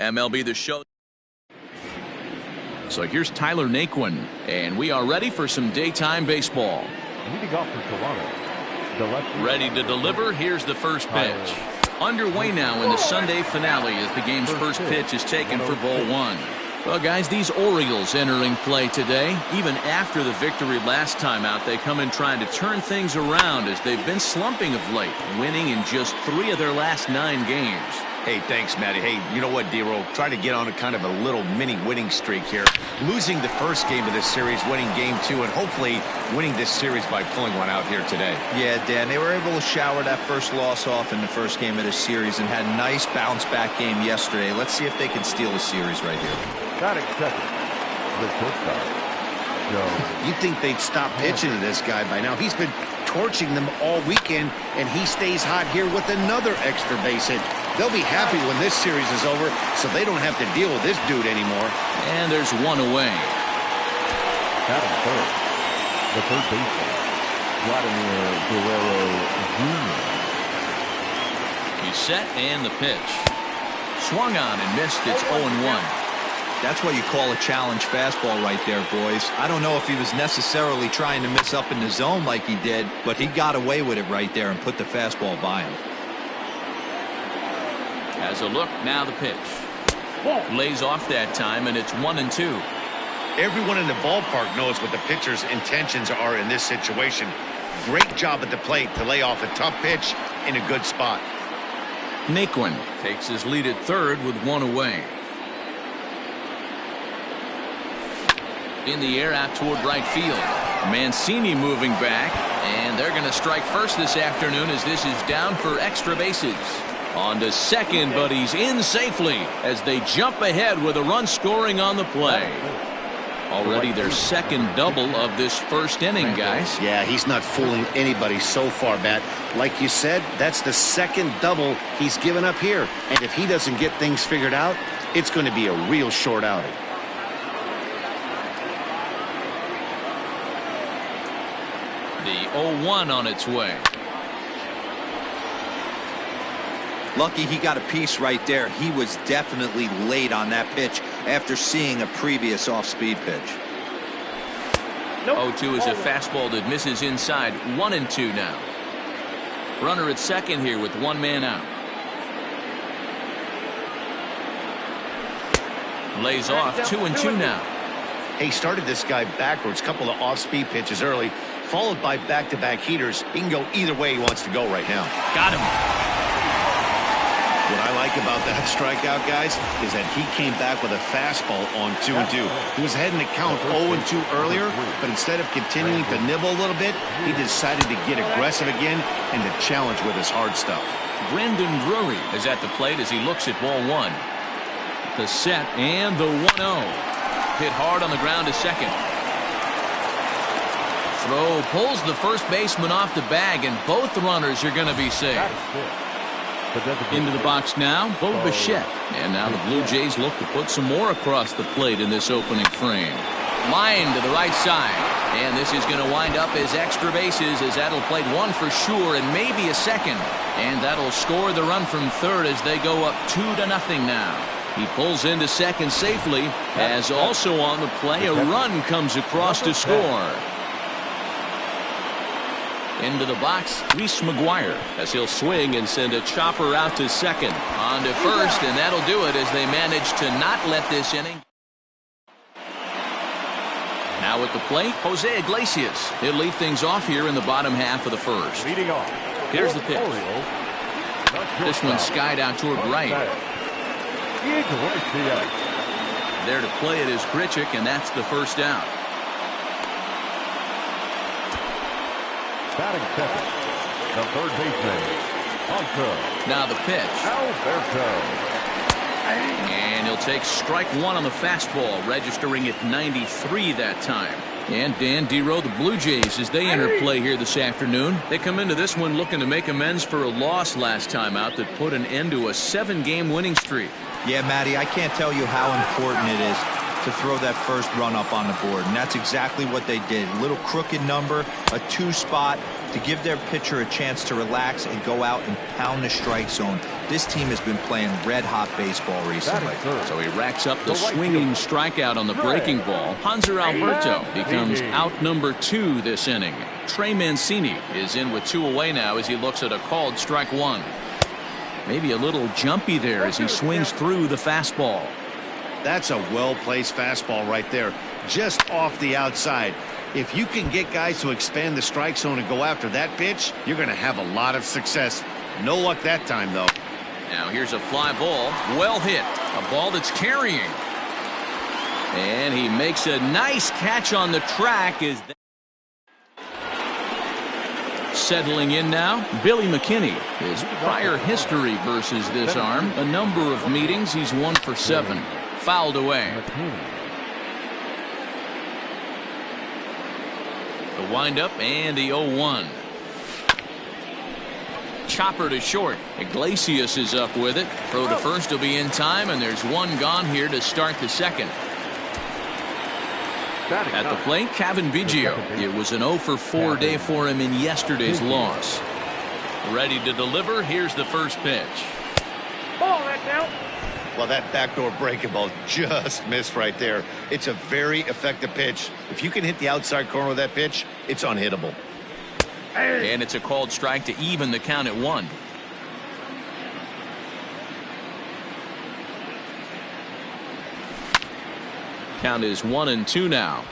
MLB The Show. So here's Tyler Naquin, and we are ready for some daytime baseball.
Leading off for Toronto, the left.
Ready to deliver. Here's the first pitch. Underway now in the Sunday finale as the game's first pitch is taken for ball one. Well, guys, these Orioles entering play today. Even after the victory last time out, they come in trying to turn things around as they've been slumping of late, winning in just 3 of their last 9 games.
Hey, thanks, Matty. Hey, you know what, D-Roll? Try to get on a kind of a little mini winning streak here. Losing the first game of this series, winning game 2, and hopefully winning this series by pulling one out here today.
Yeah, Dan, they were able to shower that first loss off in the first game of this series and had a nice bounce-back game yesterday. Let's see if they can steal the series right here.
Batting second, the shortstop.
You'd think they'd stop pitching to this guy by now. He's been torching them all weekend, and he stays hot here with another extra base hit. They'll be happy when this series is over, so they don't have to deal with this dude anymore.
And there's one away.
Batting third, the third baseman, Vladimir Guerrero Jr.
He's set and the pitch. Swung on and missed. It's 0-1.
That's what you call a challenge fastball right there, boys. I don't know if he was necessarily trying to miss up in the zone like he did, but he got away with it right there and put the fastball by him.
Has a look, now the pitch. Lays off that time, and it's 1-2.
Everyone in the ballpark knows what the pitcher's intentions are in this situation. Great job at the plate to lay off a tough pitch in a good spot.
Naquin takes his lead at third with 1 away. In the air out toward right field. Mancini moving back, and they're going to strike first this afternoon as this is down for extra bases. On to second, but he's in safely as they jump ahead with a run scoring on the play. Already their second double of this first inning, guys.
Yeah, he's not fooling anybody so far, Matt. Like you said, that's the second double he's given up here. And if he doesn't get things figured out, it's going to be a real short outing.
The 0-1 on its way.
Lucky he got a piece right there. He was definitely late on that pitch after seeing a previous off-speed pitch.
0-2 is a fastball that misses inside. 1-2 now. Runner at second here with 1 man out. Lays off. 2-2 now.
He started this guy backwards. Couple of off-speed pitches early, followed by back-to-back heaters. He can go either way he wants to go right now.
Got him.
What I like about that strikeout, guys, is that he came back with a fastball on 2-2. He was heading to count 0-2 earlier, but instead of continuing to nibble a little bit, he decided to get aggressive again and to challenge with his hard stuff.
Brendan Drury is at the plate as he looks at ball 1. The set and the 1-0. Hit hard on the ground to second. Throw pulls the first baseman off the bag, and both runners are going to be safe. Into the box now, Bo Bichette. And now the Blue Jays look to put some more across the plate in this opening frame. Line to the right side. And this is going to wind up as extra bases as that'll play 1 for sure and maybe a second. And that'll score the run from third as they go up 2-0 now. He pulls into second safely, as also on the play a run comes across to score. Into the box, Reese McGuire as he'll swing and send a chopper out to second. On to first, and that'll do it as they manage to not let this inning. Now at the plate, Jose Iglesias. He'll lead things off here in the bottom half of the first.
Leading off.
Here's the pitch. This one skied out toward right. There to play it is Grichuk, and that's the first out.
Batting second, the third baseman, Alberto.
Now the pitch.
Alberto.
And he'll take strike 1 on the fastball, registering at 93 that time. And Dan Dero, the Blue Jays, as they enter play here this afternoon, they come into this one looking to make amends for a loss last time out that put an end to a 7-game winning streak.
Yeah, Matty, I can't tell you how important it is to throw that first run up on the board, and that's exactly what they did. A little crooked number, a 2 spot to give their pitcher a chance to relax and go out and pound the strike zone. This team has been playing red-hot baseball recently.
So he racks up the swinging strikeout on the breaking ball. Hanser Alberto becomes out number 2 this inning. Trey Mancini is in with 2 away now as he looks at a called strike 1. Maybe a little jumpy there as he swings through the fastball.
That's a well-placed fastball right there, just off the outside. If you can get guys to expand the strike zone and go after that pitch, you're going to have a lot of success. No luck that time, though.
Now here's a fly ball, well hit, a ball that's carrying. And he makes a nice catch on the track. Settling in now, Billy McKinney. His prior history versus this arm, a number of meetings, he's 1 for 7. Fouled away. The windup and the 0-1. Chopper to short. Iglesias is up with it. Throw to first will be in time, and there's 1 gone here to start the second. At the plate, Kevin Biggio. It was an 0 for 4 day for him in yesterday's loss. Ready to deliver. Here's the first pitch.
Ball, that's out.
Well, that backdoor breaking ball just missed right there. It's a very effective pitch. If you can hit the outside corner with that pitch, it's unhittable.
And it's a called strike to even the count at 1. Count is 1-2 now.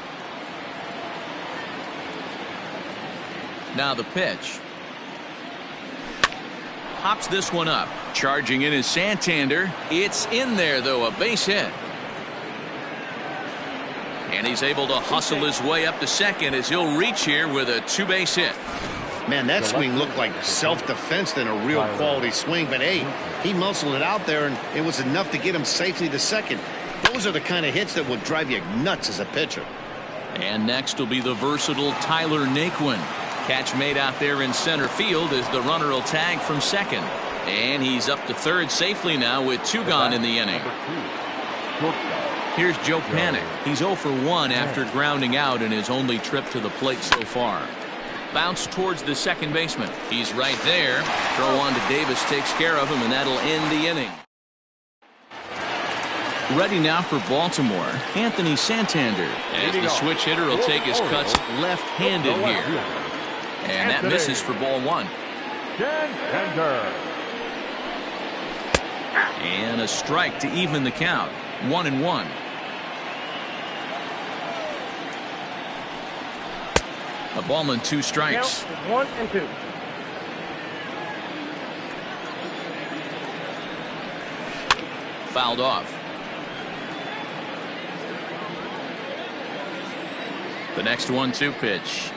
Now the pitch. Pops this one up. Charging in is Santander. It's in there, though, a base hit. And he's able to hustle his way up to second as he'll reach here with a 2-base hit.
Man, that swing looked like self-defense than a real quality swing. But, hey, he muscled it out there, and it was enough to get him safely to second. Those are the kind of hits that will drive you nuts as a pitcher.
And next will be the versatile Tyler Naquin. Catch made out there in center field as the runner will tag from second. And he's up to third safely now with 2 gone in the inning. Here's Joe Panik. He's 0 for 1 after grounding out in his only trip to the plate so far. Bounce towards the second baseman. He's right there. Throw on to Davis takes care of him, and that'll end the inning. Ready now for Baltimore, Anthony Santander, as the switch hitter will take his cuts left-handed here. And that misses for ball 1. And a strike to even the count. 1-1. A ball and 2 strikes.
1-2.
Fouled off. The next 1-2 pitch.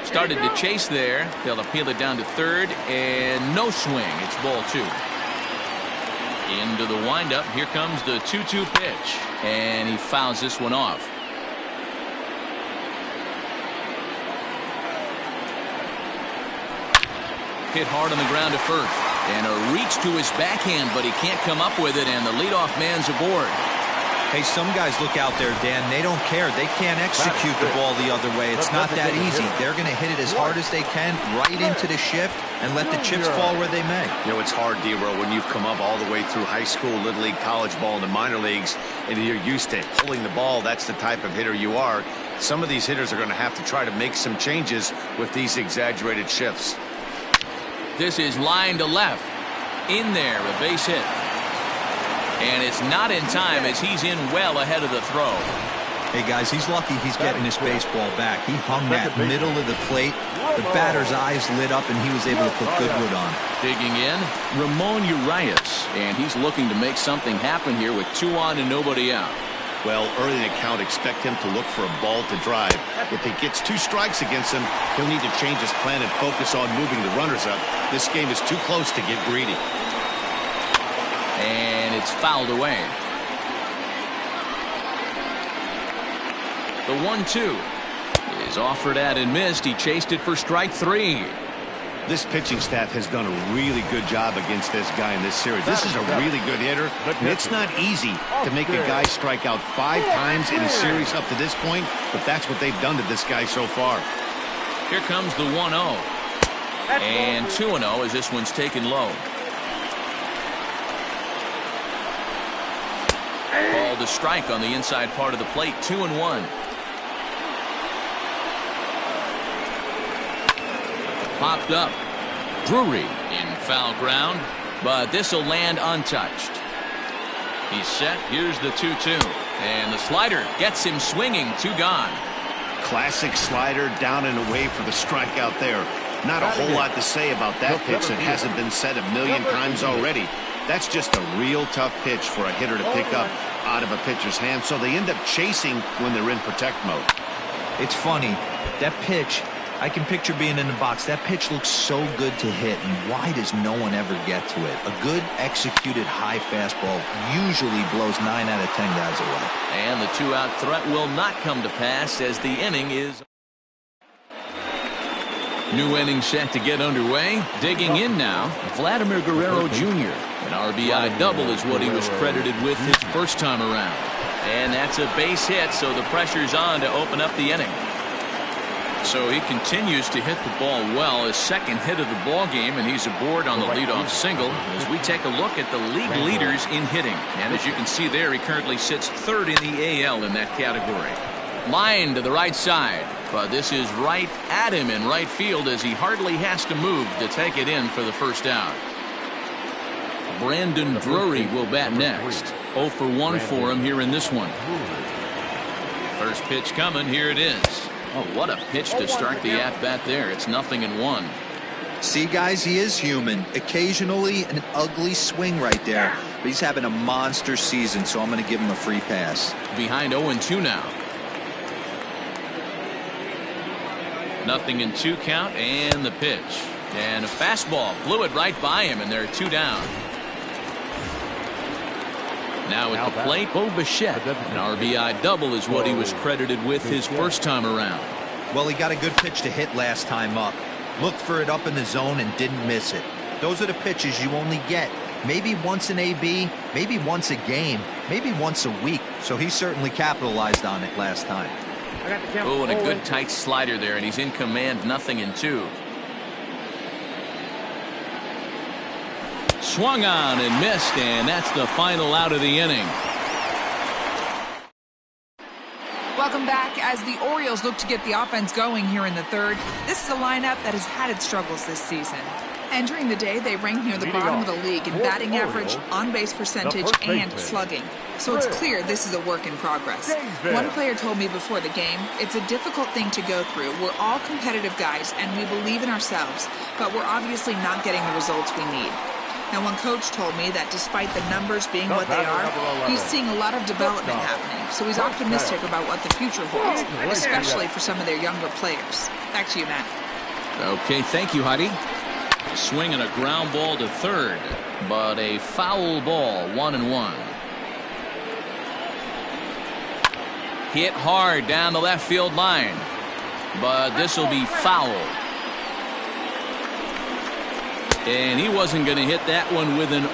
Started to chase there. They'll appeal it down to third, and no swing. It's ball 2. Into the windup. Here comes the 2-2 pitch, and he fouls this one off. Hit hard on the ground to first, and a reach to his backhand, but he can't come up with it, and the leadoff man's aboard.
Hey, some guys look out there, Dan, they don't care. They can't execute the ball the other way. It's not that easy. They're going to hit it as hard as they can right into the shift and let the chips fall where they may.
You know, it's hard, D-Row, when you've come up all the way through high school, little league, college ball, and the minor leagues, and you're used to pulling the ball. That's the type of hitter you are. Some of these hitters are going to have to try to make some changes with these exaggerated shifts.
This is line to left. In there, a base hit. And it's not in time as he's in well ahead of the throw.
Hey, guys, he's lucky he's getting this baseball back. He hung that middle of the plate. The batter's eyes lit up, and he was able to put Goodwood on.
Digging in, Ramon Urias. And he's looking to make something happen here with 2 on and nobody out.
Well, early in the count, expect him to look for a ball to drive. If he gets 2 strikes against him, he'll need to change his plan and focus on moving the runners up. This game is too close to get greedy.
And it's fouled away. The 1-2. is offered at and missed. He chased it for strike 3.
This pitching staff has done a really good job against this guy in this series. This is a really good hitter, and it's not easy to make a guy strike out 5 times in a series up to this point, but that's what they've done to this guy so far.
Here comes the 1-0. And 2-0 as this one's taken low. Called a strike on the inside part of the plate. 2-1. Popped up. Drury in foul ground, but this will land untouched. He's set. Here's the 2-2. And the slider gets him swinging. 2 gone.
Classic slider down and away for the strikeout there. Not a whole lot to say about that pitch that hasn't been said a million times already. That's just a real tough pitch for a hitter to pick up out of a pitcher's hand, so they end up chasing when they're in protect mode.
It's funny. That pitch, I can picture being in the box. That pitch looks so good to hit, and why does no one ever get to it? A good executed high fastball usually blows 9 out of 10 guys away.
And the 2-out threat will not come to pass as the inning is. New inning set to get underway. Digging in now, Vladimir Guerrero Jr. An RBI double is what he was credited with his first time around. And that's a base hit, so the pressure's on to open up the inning. So he continues to hit the ball well, his second hit of the ball game, and he's aboard on the leadoff single as we take a look at the league leaders in hitting. And as you can see there, he currently sits 3rd in the AL in that category. Line to the right side, but this is right at him in right field as he hardly has to move to take it in for the first out. Brandon Drury will bat next. 0 for 1 for him here in this one. First pitch coming. Here it is. Oh, what a pitch to start the at-bat there. It's 0-1.
See, guys, he is human. Occasionally an ugly swing right there, but he's having a monster season, so I'm going to give him a free pass.
Behind 0-2 now. 0-2 count, and the pitch. And a fastball blew it right by him, and there are 2 down. Now at the plate, Bo Bichette. An RBI double is what he was credited with his first time around.
Well, he got a good pitch to hit last time up. Looked for it up in the zone and didn't miss it. Those are the pitches you only get maybe once in AB, maybe once a game, maybe once a week. So he certainly capitalized on it last time.
Oh, and a good tight slider there, and he's in command. 0-2. Swung on and missed, and that's the final out of the inning.
Welcome back. As the Orioles look to get the offense going here in the 3rd, this is a lineup that has had its struggles this season. Entering the day, they rank near the bottom of the league in batting average, on-base percentage, and slugging. So it's clear this is a work in progress. One player told me before the game, it's a difficult thing to go through. We're all competitive guys, and we believe in ourselves, but we're obviously not getting the results we need. Now, one coach told me that despite the numbers being what they are, he's seeing a lot of development happening. So he's optimistic about what the future holds, especially for some of their younger players. Back to you, Matt.
Okay, thank you, Heidi. Swinging a ground ball to 3rd, but a foul ball. 1-1. Hit hard down the left field line, but this will be foul. And he wasn't going to hit that one with an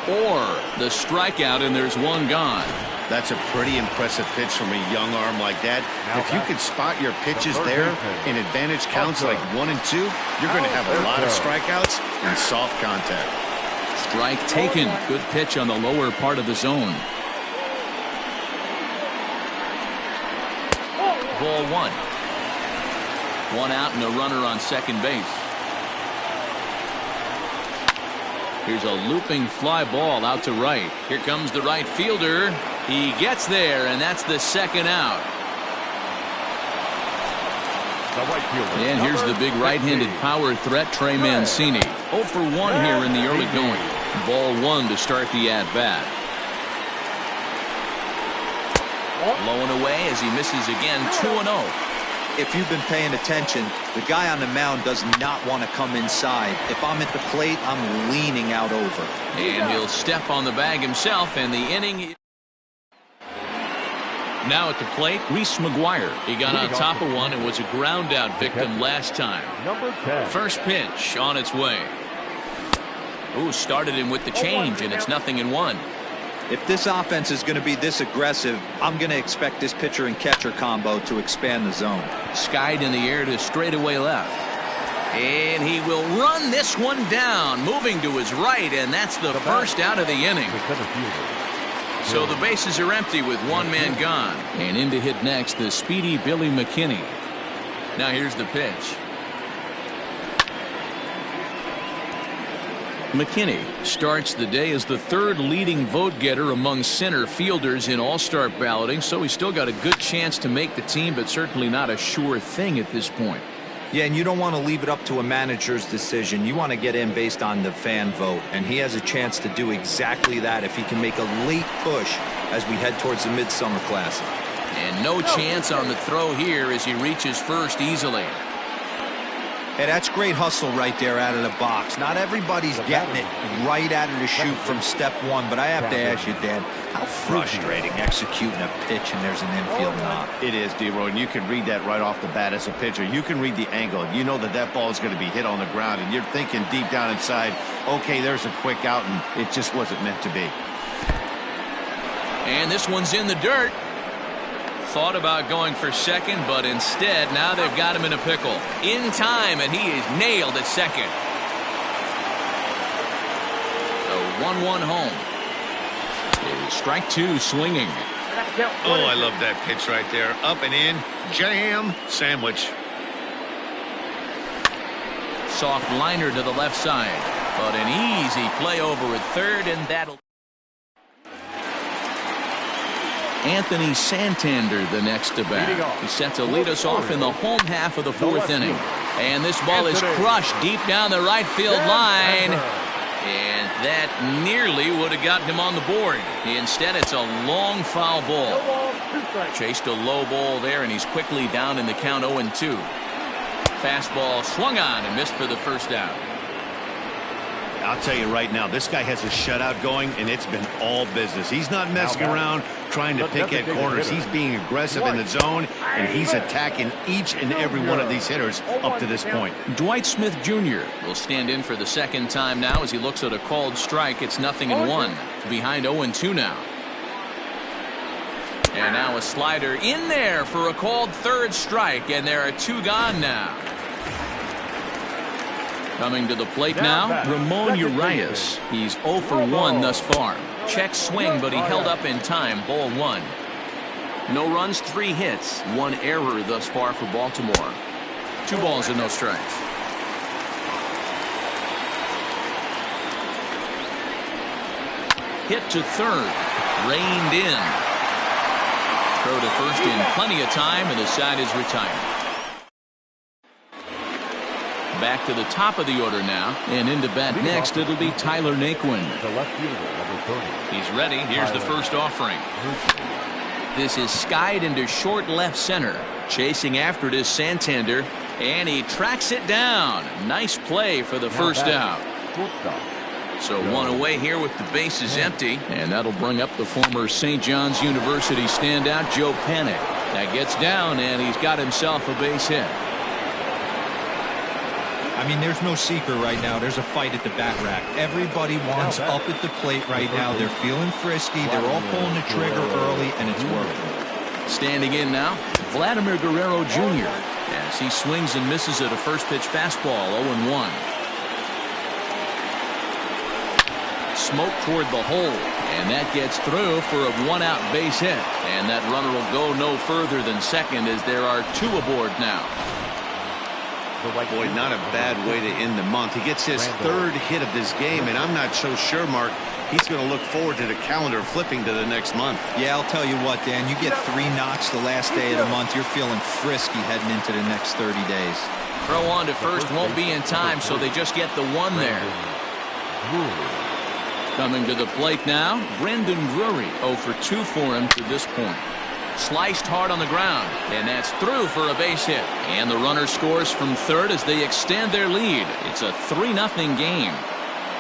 the strikeout, and there's 1 gone.
That's a pretty impressive pitch from a young arm like that. If you could spot your pitches there in advantage counts like 1 and 2, you're going to have a lot of strikeouts and soft contact.
Strike taken. Good pitch on the lower part of the zone. Ball 1. 1 out and a runner on second base. Here's a looping fly ball out to right. Here comes the right fielder. He gets there, and that's the 2nd out. And here's the big right-handed power threat, Trey Mancini. 0 for 1 here in the early going. Ball 1 to start the at-bat. Low and away as he misses again. 2-0.
If you've been paying attention, the guy on the mound does not want to come inside. If I'm at the plate, I'm leaning out over.
And he'll step on the bag himself, and the inning. Now at the plate, Reese McGuire. He got on top of one and was a ground out victim last time.
Number 10.
First pitch on its way. Ooh, started him with the change, and it's 0-1.
If this offense is going to be this aggressive, I'm going to expect this pitcher and catcher combo to expand the zone.
Skied in the air to straightaway left. And he will run this one down, moving to his right, and that's the first out of the inning. So the bases are empty with one man gone. And in to hit next, the speedy Billy McKinney. Now here's the pitch. McKinney starts the day as the third leading vote getter among center fielders in all-star balloting, so he's still got a good chance to make the team, but certainly not a sure thing at this point.
Yeah, and you don't want to leave it up to a manager's decision. You want to get in based on the fan vote, and he has a chance to do exactly that if he can make a late push as we head towards the Midsummer Classic.
And no chance on the throw here as he reaches first easily.
Hey, that's great hustle right there out of the box. Not everybody's getting it right out of the chute from step one, but I have to ask you, Dan, how frustrating executing a pitch and there's an infield knock.
It is, D-Roy, and you can read that right off the bat as a pitcher. You can read the angle. You know that that ball is going to be hit on the ground, and you're thinking deep down inside, okay, there's a quick out, and it just wasn't meant to be.
And this one's in the dirt. Thought about going for second, but instead now they've got him in a pickle. In time, and he is nailed at second. So 1-1 home. It is strike two swinging.
Oh, I love that pitch right there. Up and in, jam, sandwich.
Soft liner to the left side, but an easy play over at third, and that'll. Anthony Santander the next to bat. He's set to lead us off in the home half of the fourth inning. And this ball is crushed deep down the right field line. And that nearly would have gotten him on the board. Instead, it's a long foul ball. Chased a low ball there, and he's quickly down in the count 0-2. Fastball swung on and missed for the first out.
I'll tell you right now, this guy has a shutout going, and it's been all business. He's not messing around trying to pick at corners. He's being aggressive in the zone, and he's attacking each and every one of these hitters up to this point.
Dwight Smith Jr. will stand in for the second time now as he looks at a called strike. It's 0-1. Behind 0-2 now. And now a slider in there for a called third strike, and there are two gone now. Coming to the plate now, Ramon Urias. He's 0 for 1 thus far. Check swing, but he held up in time. Ball one. No runs, 3 hits, 1 error thus far for Baltimore. 2 balls and no strikes. Hit to third. Reined in. Throw to first in plenty of time, and the side is retired. Back to the top of the order now, and into bat next it'll be Tyler Naquin.
The left fielder, number 30.
He's ready. Here's the first offering. This is skied into short left center. Chasing after it is Santander, and he tracks it down. Nice play for the first out. So 1 away here with the bases empty, and that'll bring up the former St. John's University standout Joe Panik. That gets down, and he's got himself a base hit.
I mean, there's no secret right now. There's a fight at the bat rack. Everybody wants up at the plate right now. They're feeling frisky. They're all pulling the trigger early, and it's working.
Standing in now, Vladimir Guerrero Jr. as he swings and misses at a first pitch fastball. 0-1. Smoke toward the hole, and that gets through for a 1-out base hit. And that runner will go no further than second as there are 2 aboard now.
Boy, not a bad way to end the month. He gets his 3rd hit of this game, and I'm not so sure, Mark, he's going to look forward to the calendar flipping to the next month.
Yeah, I'll tell you what, Dan, you get 3 knocks the last day of the month, you're feeling frisky heading into the next 30 days.
Throw on to first won't be in time, so they just get the 1 there. Coming to the plate now, Brendan Drury. 0 for 2 for him to this point. Sliced hard on the ground, and that's through for a base hit. And the runner scores from third as they extend their lead. It's a 3-0 game.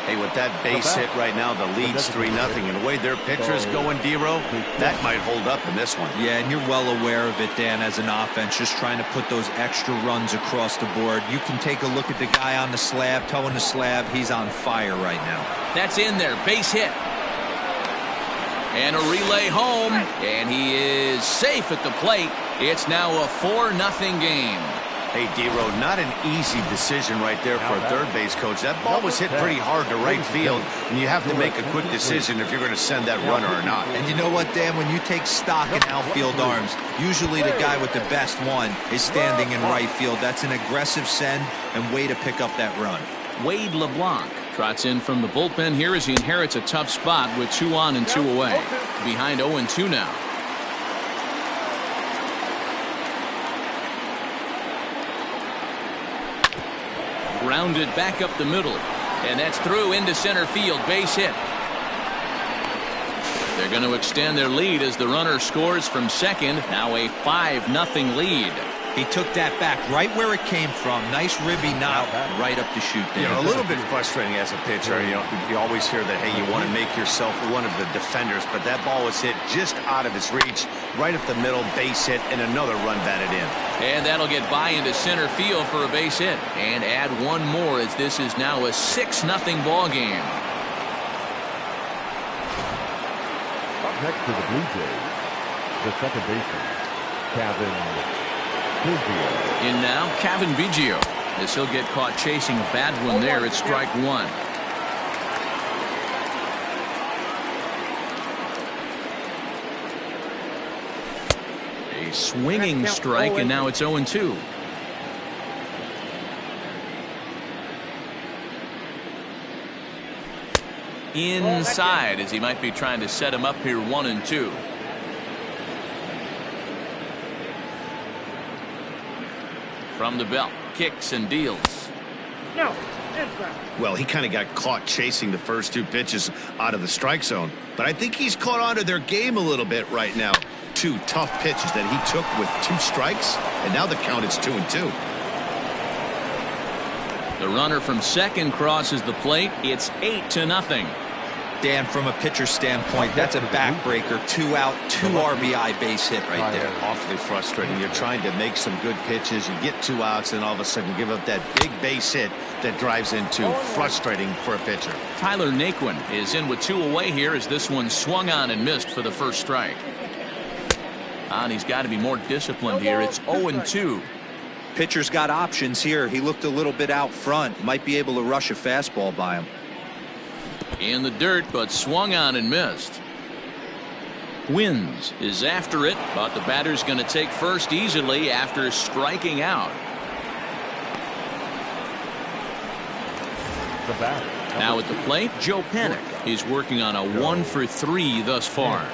Hey, with that base hit right now, the lead's 3-0. And the way their pitcher is going, D-Row, that might hold up in this one.
Yeah, and you're well aware of it, Dan, as an offense, just trying to put those extra runs across the board. You can take a look at the guy on the slab, towing the slab. He's on fire right now.
That's in there. Base hit. And a relay home. And he is safe at the plate. It's now a 4-0 game.
Hey, D-Row, not an easy decision right there for a third base coach. That ball was hit pretty hard to right field, and you have to make a quick decision if you're going to send that runner or not.
And you know what, Dan? When you take stock in outfield arms, usually the guy with the best one is standing in right field. That's an aggressive send and way to pick up that run.
Wade LeBlanc trots in from the bullpen here as he inherits a tough spot with 2 on and 2 away. Behind 0-2 now. Grounded back up the middle, and that's through into center field. Base hit. They're going to extend their lead as the runner scores from second. Now a 5-0 lead.
He took that back right where it came from. Nice ribby knock right up the chute there.
You know, a little bit frustrating as a pitcher. You know, you always hear that, hey, you want to make yourself one of the defenders, but that ball was hit just out of his reach, right up the middle, base hit, and another run batted in.
And that'll get by into center field for a base hit. And add one more as this is now a 6-0 ball game.
Up next to the Blue Jays, the second baseman, Kevin Biggio.
In now, Kevin Biggio, as he'll get caught chasing a bad one there at strike 1. A swinging strike, and now it's 0-2. Inside, as he might be trying to set him up here 1-2. From the belt, kicks and deals.
No.
Well, he kind of got caught chasing the first 2 pitches out of the strike zone, but I think he's caught on to their game a little bit right now. 2 tough pitches that he took with 2 strikes, and now the count is 2-2.
The runner from second crosses the plate. It's 8-0.
Dan, from a pitcher standpoint, that's a backbreaker. 2 out, 2 RBI base hit right there.
Awfully frustrating. You're trying to make some good pitches. You get 2 outs, and all of a sudden you give up that big base hit that drives into frustrating for a pitcher.
Tyler Naquin is in with 2 away here as this one swung on and missed for the first strike. And he's got to be more disciplined here. It's 0-2.
Pitcher's got options here. He looked a little bit out front. Might be able to rush a fastball by him.
In the dirt, but swung on and missed. Wins is after it, but the batter's going to take first easily after striking out.
The batter.
Now at the plate, Joe Panik. He's working on a 1-for-3 thus far.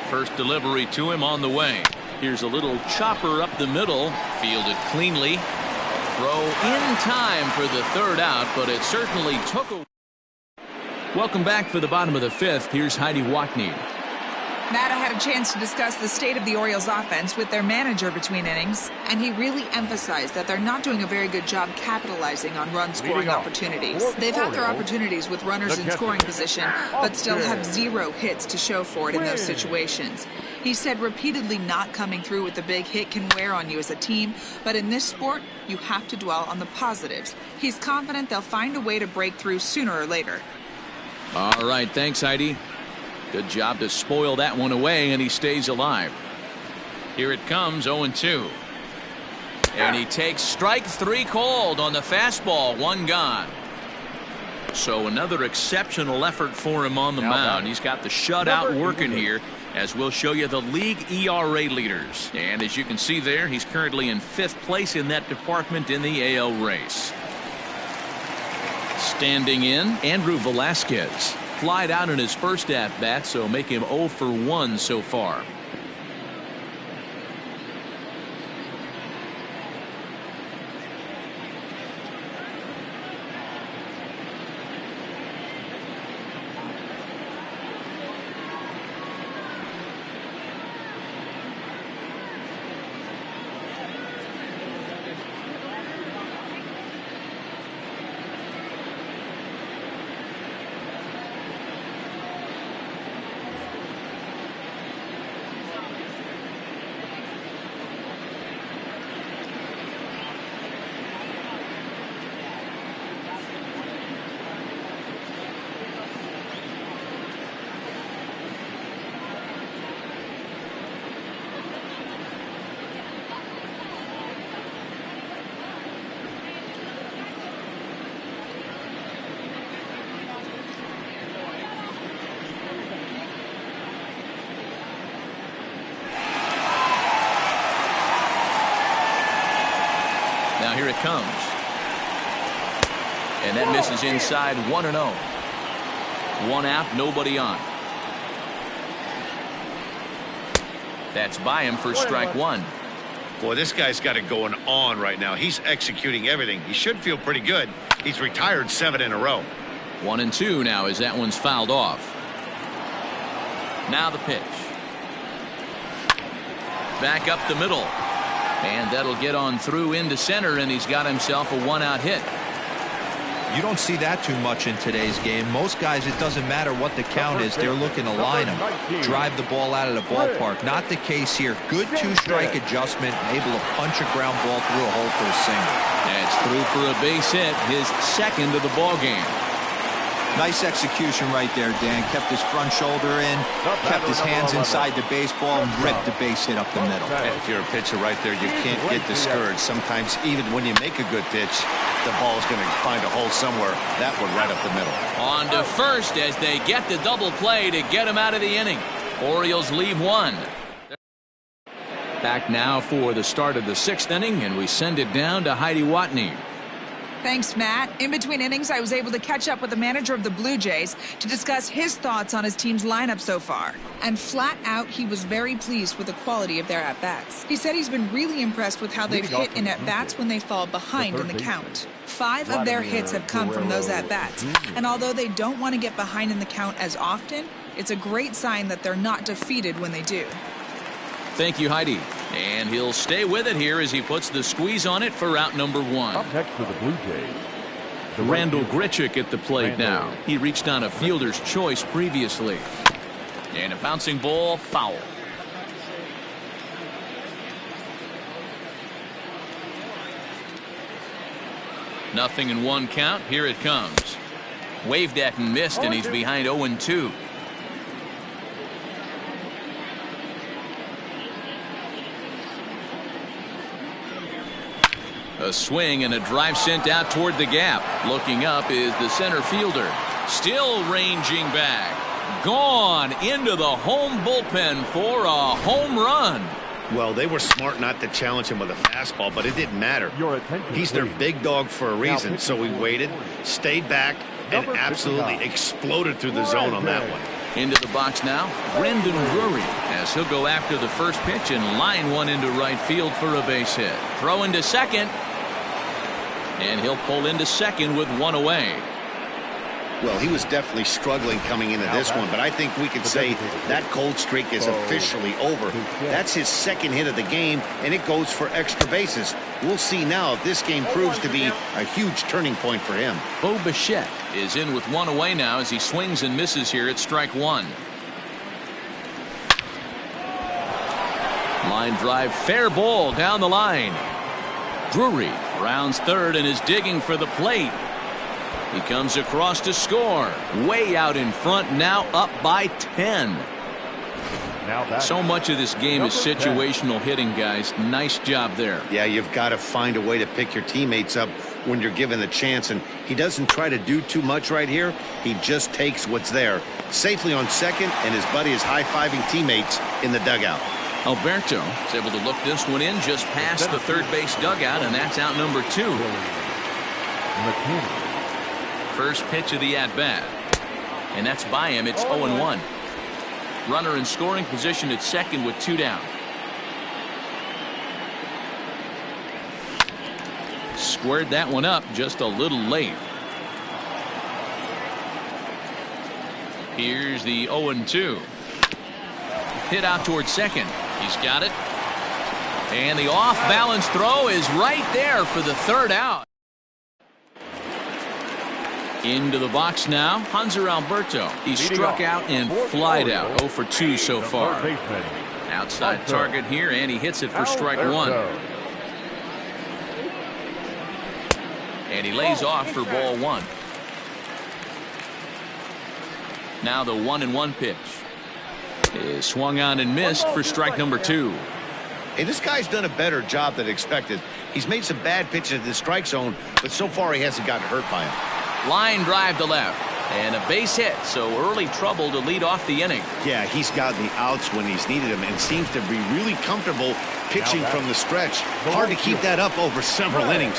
First delivery to him on the way. Here's a little chopper up the middle, fielded cleanly. Throw in time for the 3rd out, but it certainly took a... Welcome back for the bottom of the 5th. Here's Heidi Watney.
Matt, I had a chance to discuss the state of the Orioles offense with their manager between innings, and he really emphasized that they're not doing a very good job capitalizing on run-scoring opportunities. They've had their opportunities with runners in scoring position, but still have 0 hits to show for it in those situations. He said repeatedly not coming through with the big hit can wear on you as a team, but in this sport, you have to dwell on the positives. He's confident they'll find a way to break through sooner or later.
All right, thanks, Heidi. Good job to spoil that one away, and he stays alive. Here it comes, 0-2. And he takes strike 3 called on the fastball, 1 gone. So another exceptional effort for him on the mound. He's got the shutout working here, as we'll show you the league ERA leaders. And as you can see there, he's currently in 5th place in that department in the AL race. Standing in, Andrew Velasquez. Flied out in his first at-bat, so make him 0-for-1 so far. Now here it comes. And that misses inside 1-0. One out, nobody on. That's by him for strike one.
Boy, this guy's got it going on right now. He's executing everything. He should feel pretty good. He's retired 7 in a row.
1-2 now as that one's fouled off. Now the pitch. Back up the middle. And that'll get on through into center, and he's got himself a one-out hit.
You don't see that too much in today's game. Most guys, it doesn't matter what the count is. They're looking to line them, drive the ball out of the ballpark. Not the case here. Good two-strike adjustment, able to punch a ground ball through a hole for a single.
That's through for a base hit, his second of the ball game.
Nice execution right there, Dan. Kept his front shoulder in, kept his hands inside the baseball, and ripped the base hit up the middle.
If you're a pitcher right there, you can't get discouraged. Sometimes even when you make a good pitch, the ball's going to find a hole somewhere. That one right up the middle.
On to first as they get the double play to get him out of the inning. Orioles leave one. Back now for the start of the 6th inning, and we send it down to Heidi Watney.
Thanks, Matt. In between innings, I was able to catch up with the manager of the Blue Jays to discuss his thoughts on his team's lineup so far. And flat out, he was very pleased with the quality of their at-bats. He said he's been really impressed with how they've hit in at-bats when they fall behind in the count. 5 of their hits have come from those at-bats. And although they don't want to get behind in the count as often, it's a great sign that they're not defeated when they do.
Thank you, Heidi. And he'll stay with it here as he puts the squeeze on it for out number 1.
Up next for the Blue Jays,
Randall Grichuk at the plate now. He reached on a fielder's choice previously. And a bouncing ball, foul. Nothing in 1 count. Here it comes. Waved at and missed, and he's behind 0-2. A swing and a drive sent out toward the gap. Looking up is the center fielder. Still ranging back. Gone into the home bullpen for a home run.
Well, they were smart not to challenge him with a fastball, but it didn't matter. He's their big dog for a reason, so he waited, stayed back, and absolutely exploded through the zone on that one.
Into the box now, Brendan Drury, as he'll go after the first pitch and line one into right field for a base hit. Throw into second, and he'll pull into second with 1 away.
Well, he was definitely struggling coming into this one, but I think we could say that cold streak is officially over. That's his 2nd hit of the game, and it goes for extra bases. We'll see now if this game proves to be a huge turning point for him.
Bo Bichette is in with 1 away now as he swings and misses here at strike 1. Line drive, fair ball down the line. Drury rounds third and is digging for the plate. He comes across to score. Way out in front, now up by 10. So much of this game is situational hitting, guys. Nice job there.
Yeah, you've got to find a way to pick your teammates up when you're given the chance, and he doesn't try to do too much right here. He just takes what's there. Safely on second, and his buddy is high-fiving teammates in the dugout.
Alberto is able to look this one in just past the third base dugout, and that's out number 2. First pitch of the at-bat, and that's by him. It's 0-1. Runner in scoring position at second with 2 down. Squared that one up just a little late. Here's the 0-2. Hit out towards second. He's got it. And the off-balance throw is right there for the 3rd out. Into the box now, Hanser Alberto. He struck out and flied out. 0 for 2 so far. Outside target here, and he hits it for strike 1. And he lays off for ball 1. Now the 1-1 pitch is swung on and missed for strike number 2.
Hey, this guy's done a better job than expected. He's made some bad pitches in the strike zone, but so far he hasn't gotten hurt by him.
Line drive to left. And a base hit, so early trouble to lead off the inning.
Yeah, he's gotten the outs when he's needed them and seems to be really comfortable pitching from the stretch. Hard to keep that up over several innings.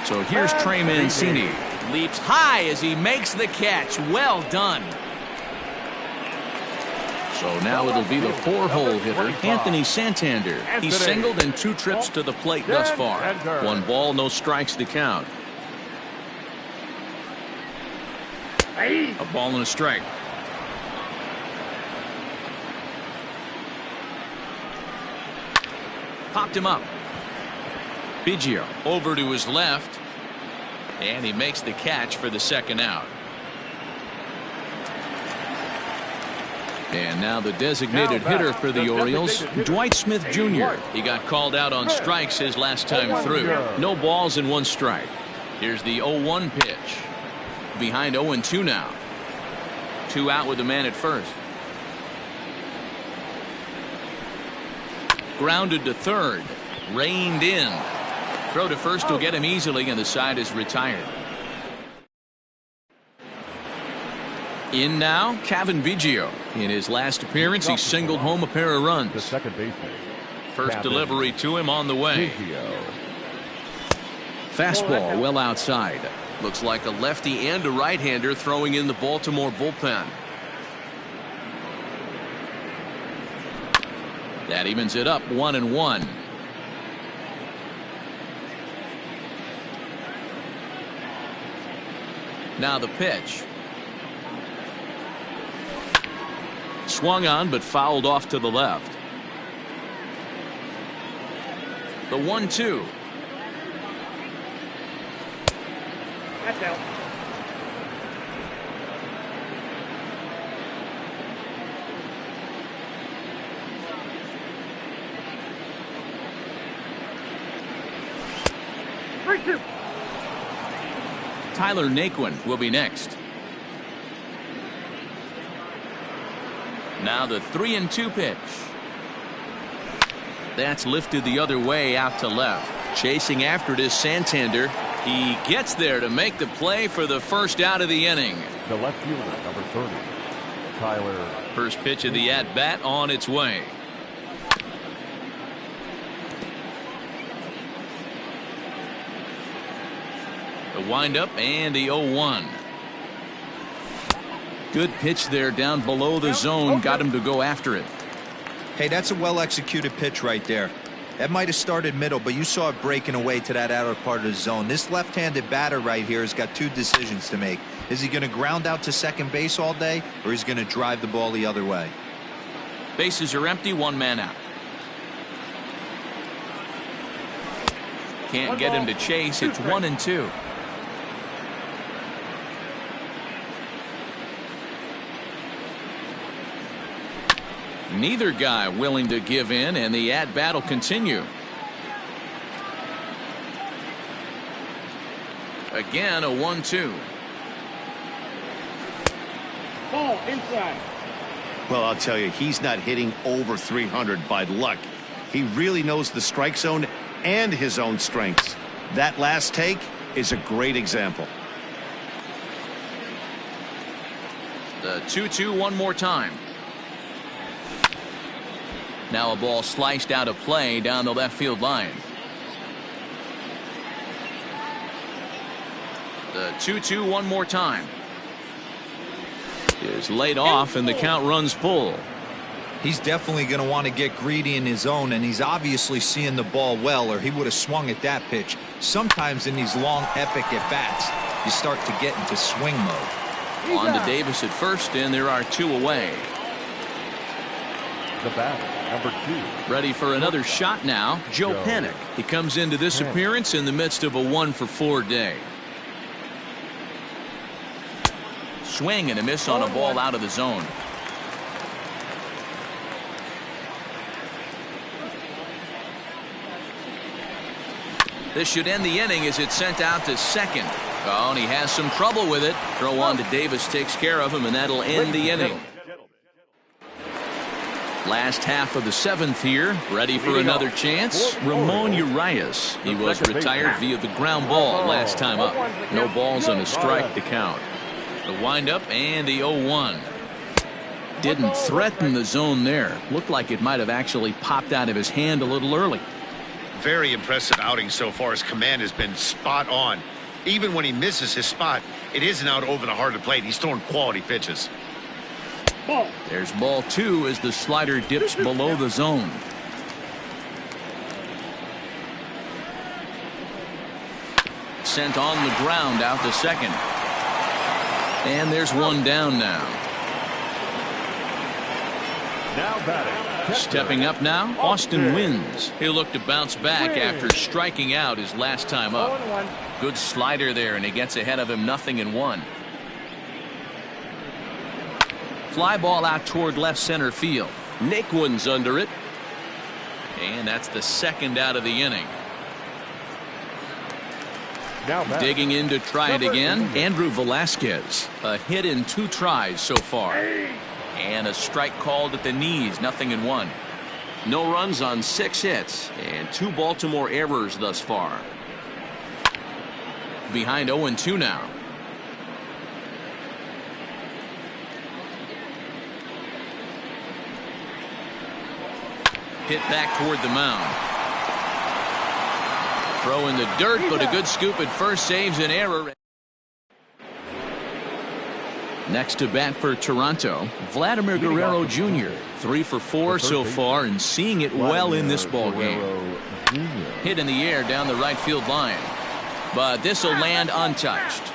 So here's Trey Mancini. Leaps high as he makes the catch. Well done. So now it'll be the 4-hole hitter, Anthony Santander. He's singled in 2 trips to the plate thus far. 1 ball, no strikes to count. A ball and a strike. Popped him up. Biggio over to his left. And he makes the catch for the 2nd out. And now the designated hitter for the Orioles, Dwight Smith Jr. He got called out on strikes his last time through. No balls and 1 strike. Here's the 0-1 pitch. Behind 0-2 now. 2 out with the man at first. Grounded to third. Reined in. Throw to first will get him easily, and the side is retired. In now, Cavan Biggio. In his last appearance, he singled home a pair of runs.
The second baseman.
First delivery to him on the way. Fastball well outside. Looks like a lefty and a right-hander throwing in the Baltimore bullpen. That evens it up 1-1. Now the pitch. Swung on but fouled off to the left. The 1-2.
That's out. Three, 2.
Tyler Naquin will be next. Now the 3-2 pitch. That's lifted the other way out to left. Chasing after it is Santander. He gets there to make the play for the first out of the inning.
The left fielder, number 30, Tyler.
First pitch of the at-bat on its way. The windup and the 0-1. Good pitch there down below the zone. Got him to go after it.
Hey, that's a well-executed pitch right there. That might have started middle, but you saw it breaking away to that outer part of the zone. This left-handed batter right here has got 2 decisions to make. Is he going to ground out to second base all day, or is he going to drive the ball the other way?
Bases are empty, 1 man out. Can't get him to chase. It's 1-2. Neither guy willing to give in, and the at-bat will continue. Again, a 1-2.
Ball inside.
Well, I'll tell you, he's not hitting over 300 by luck. He really knows the strike zone and his own strengths. That last take is a great example.
The 2-2 one more time. Now a ball sliced out of play down the left field line. The 2-2 one more time. Is laid off and the count runs full.
He's definitely going to want to get greedy in his zone, and he's obviously seeing the ball well, or he would have swung at that pitch. Sometimes in these long epic at bats you start to get into swing mode.
On to Davis at first, and there are 2 away.
The batter, number 2.
Ready for another shot now, Joe Panik. He comes into this appearance in the midst of a 1-for-4 day. Swing and a miss on a ball out of the zone. This should end the inning as it's sent out to second. Oh, and he has some trouble with it. Throw on to Davis takes care of him, and that'll end the inning. Last half of the 7th here. Ready for another chance. Ramon Urias. He was retired via the ground ball last time up. No balls and a strike to count. The windup and the 0-1. Didn't threaten the zone there. Looked like it might have actually popped out of his hand a little early.
Very impressive outing so far. His command has been spot on. Even when he misses his spot, it isn't out over the heart of the plate. He's throwing quality pitches.
There's ball 2 as the slider dips below the zone. Sent on the ground out to second. And there's one down now.
Now batting.
Stepping up now, Austin wins. He'll look to bounce back after striking out his last time up. Good slider there, and he gets ahead of him 0-1. Fly ball out toward left center field. Naquin's under it. And that's the second out of the inning. Digging in to try it again, Andrew Velasquez. A hit in 2 tries so far. And a strike called at the knees, 0-1. No runs on 6 hits, and 2 Baltimore errors thus far. Behind 0-2 now. Hit back toward the mound. Throw in the dirt, but a good scoop at first saves an error. Next to bat for Toronto, Vladimir Guerrero Jr. 3 for 4 so far and seeing it well in this ball game. Hit in the air down the right field line, but this will land untouched.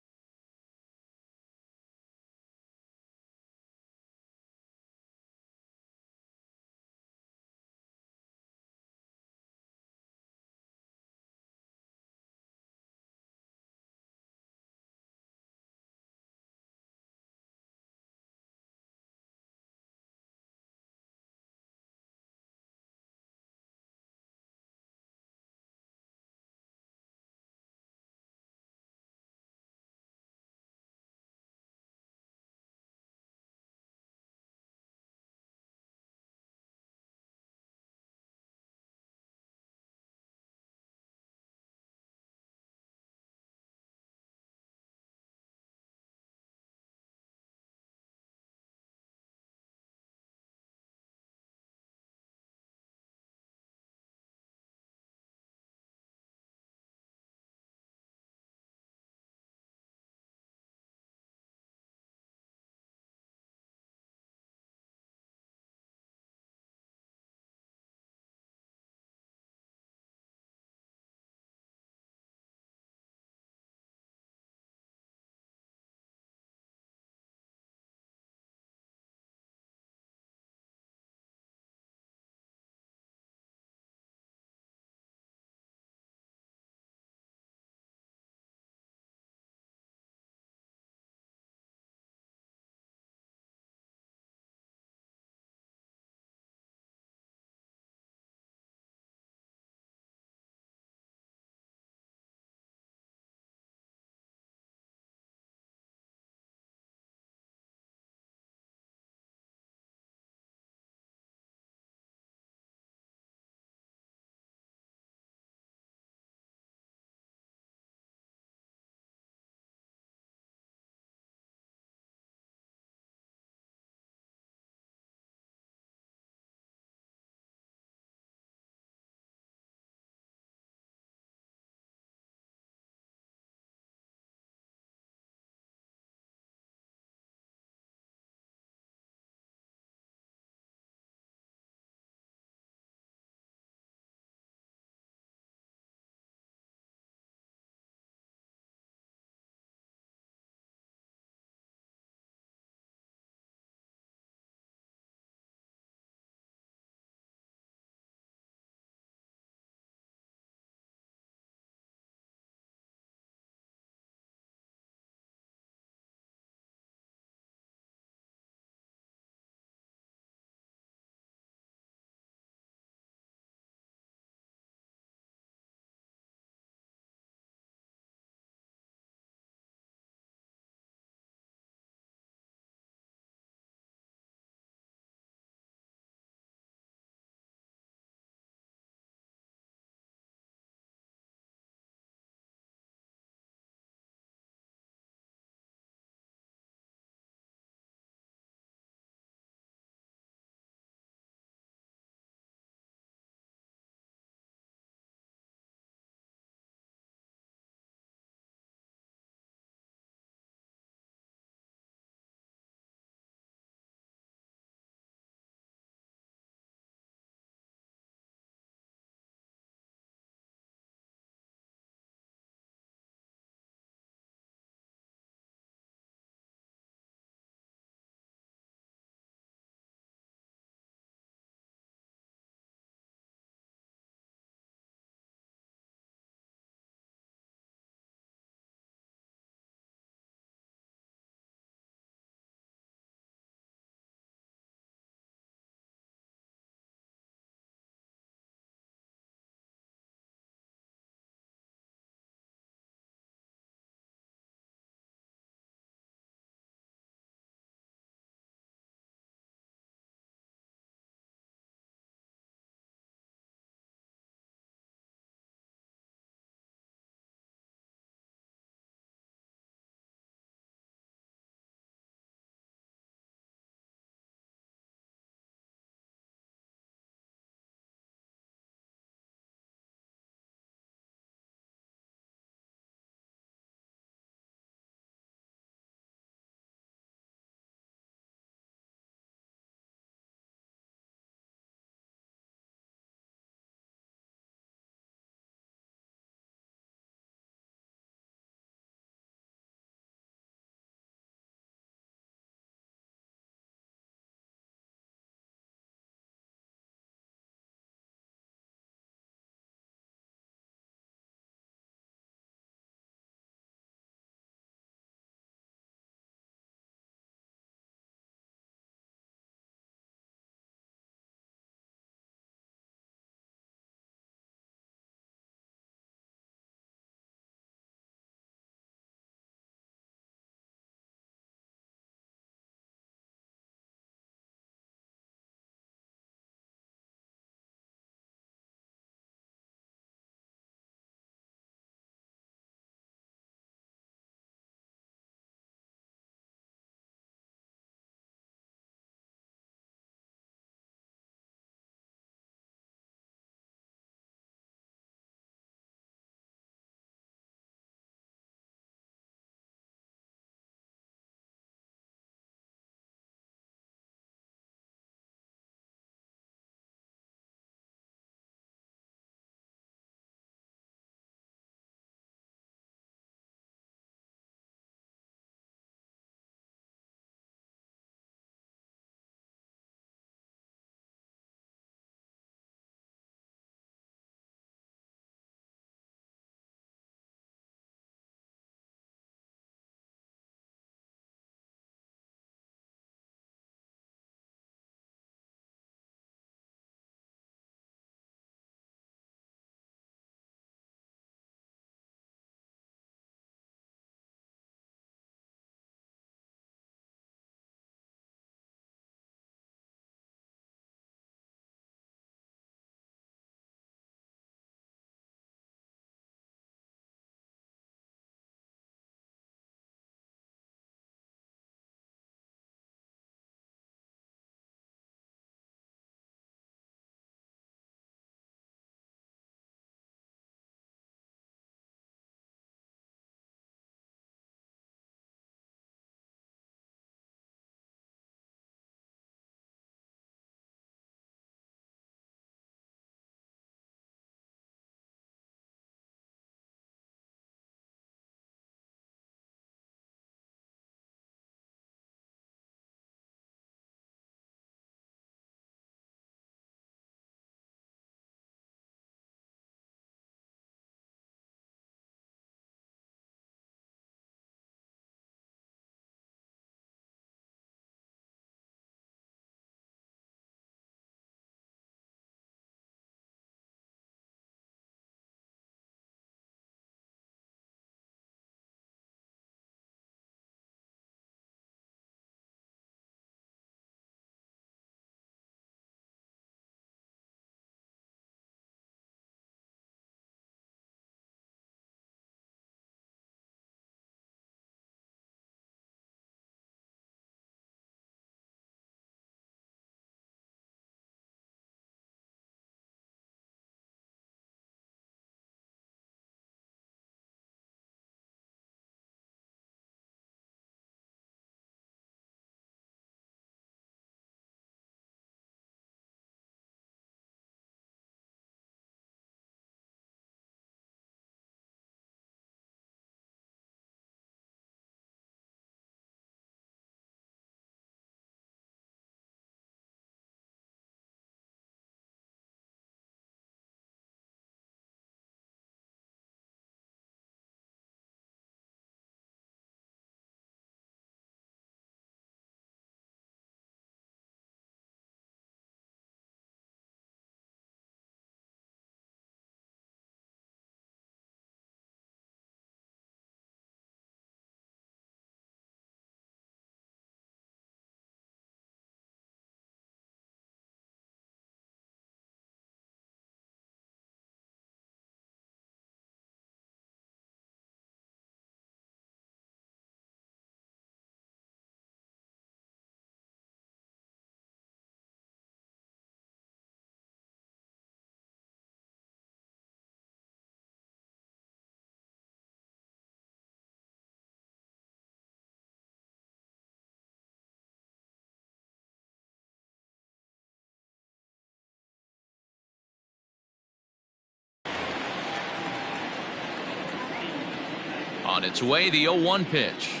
On its way, the 0-1 pitch.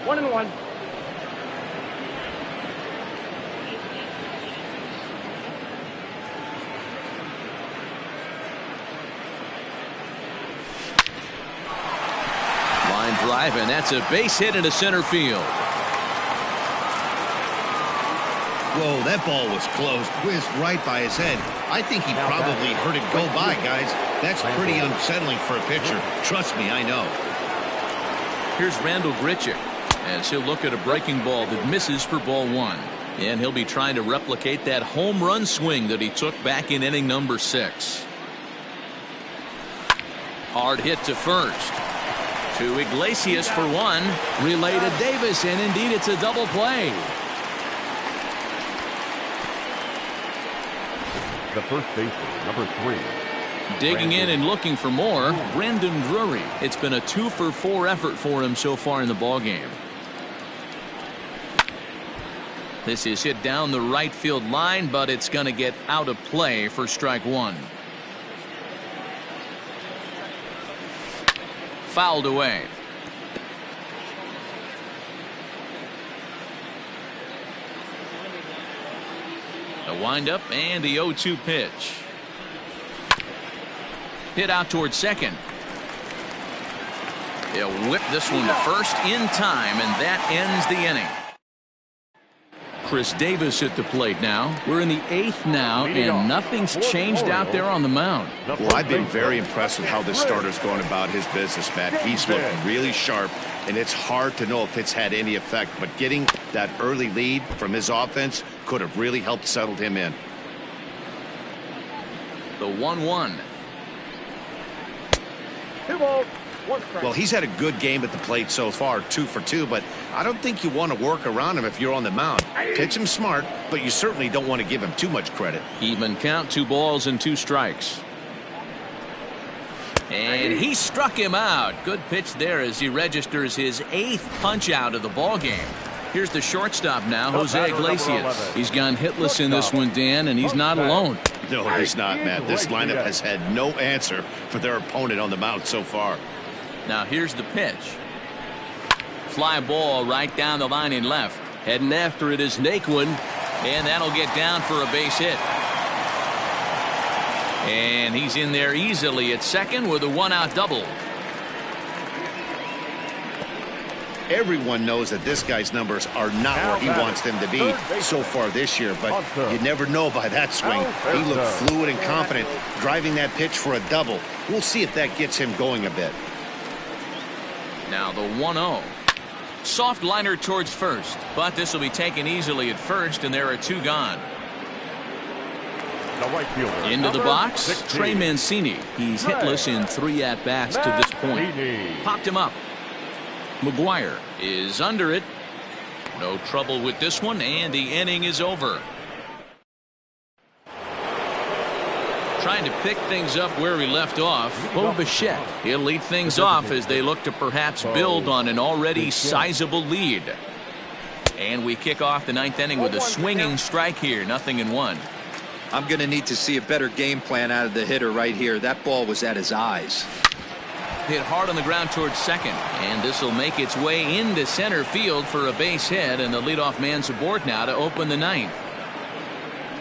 1-1.
Line drive, and that's a base hit into center field.
Whoa, that ball was close. Whizzed right by his head. I think he probably heard it go by, guys. That's pretty unsettling for a pitcher. Trust me, I know.
Here's Randall Grichuk as he'll look at a breaking ball that misses for ball 1. And he'll be trying to replicate that home run swing that he took back in inning number 6. Hard hit to first. To Iglesias for 1. Relay to Davis, and indeed it's a double play.
The first baseman, number 3.
Digging in and looking for more, Brandon Drury. It's been a 2-for-4 effort for him so far in the ballgame. This is hit down the right field line, but it's going to get out of play for strike 1. Fouled away. The windup and the 0-2 pitch. Hit out towards second. He'll whip this one to first in time, and that ends the inning. Chris Davis at the plate now. We're in the 8th now, and nothing's changed out there on the mound.
Well, I've been very impressed with how this starter's going about his business, Matt. He's looking really sharp, and it's hard to know if it's had any effect. But getting that early lead from his offense could have really helped settle him in.
The 1-1.
2 balls, 1 strike.
Well, he's had a good game at the plate so far, 2 for 2, but I don't think you want to work around him if you're on the mound. Pitch him smart, but you certainly don't want to give him too much credit.
Even count, 2 balls and 2 strikes. And he struck him out. Good pitch there as he registers his 8th punch out of the ball game. Here's the shortstop now, Jose Iglesias. He's gone hitless in this one, Dan, and he's not alone.
No, he's not, Matt. This lineup has had no answer for their opponent on the mound so far.
Now here's the pitch. Fly ball right down the line in left. Heading after it is Naquin, and that'll get down for a base hit. And he's in there easily at second with a 1-out double.
Everyone knows that this guy's numbers are not where he wants them to be so far this year, but you never know by that swing. He looked fluid and confident, driving that pitch for a double. We'll see if that gets him going a bit.
Now the 1-0. Soft liner towards first, but this will be taken easily at first, and there are 2 gone.
The right fielder,
Into the box,
16.
Trey Mancini. He's hitless in 3 at-bats to this point. Popped him up. McGuire is under it. No trouble with this one, and the inning is over. Trying to pick things up where we left off, Bo Bichette. He'll lead things off as they look to perhaps build on an already sizable lead. And we kick off the 9th inning with a swinging strike here, 0-1.
I'm going to need to see a better game plan out of the hitter right here. That ball was at his eyes.
Hit hard on the ground towards second, and this will make its way into center field for a base hit, and the leadoff man's aboard now to open the 9th.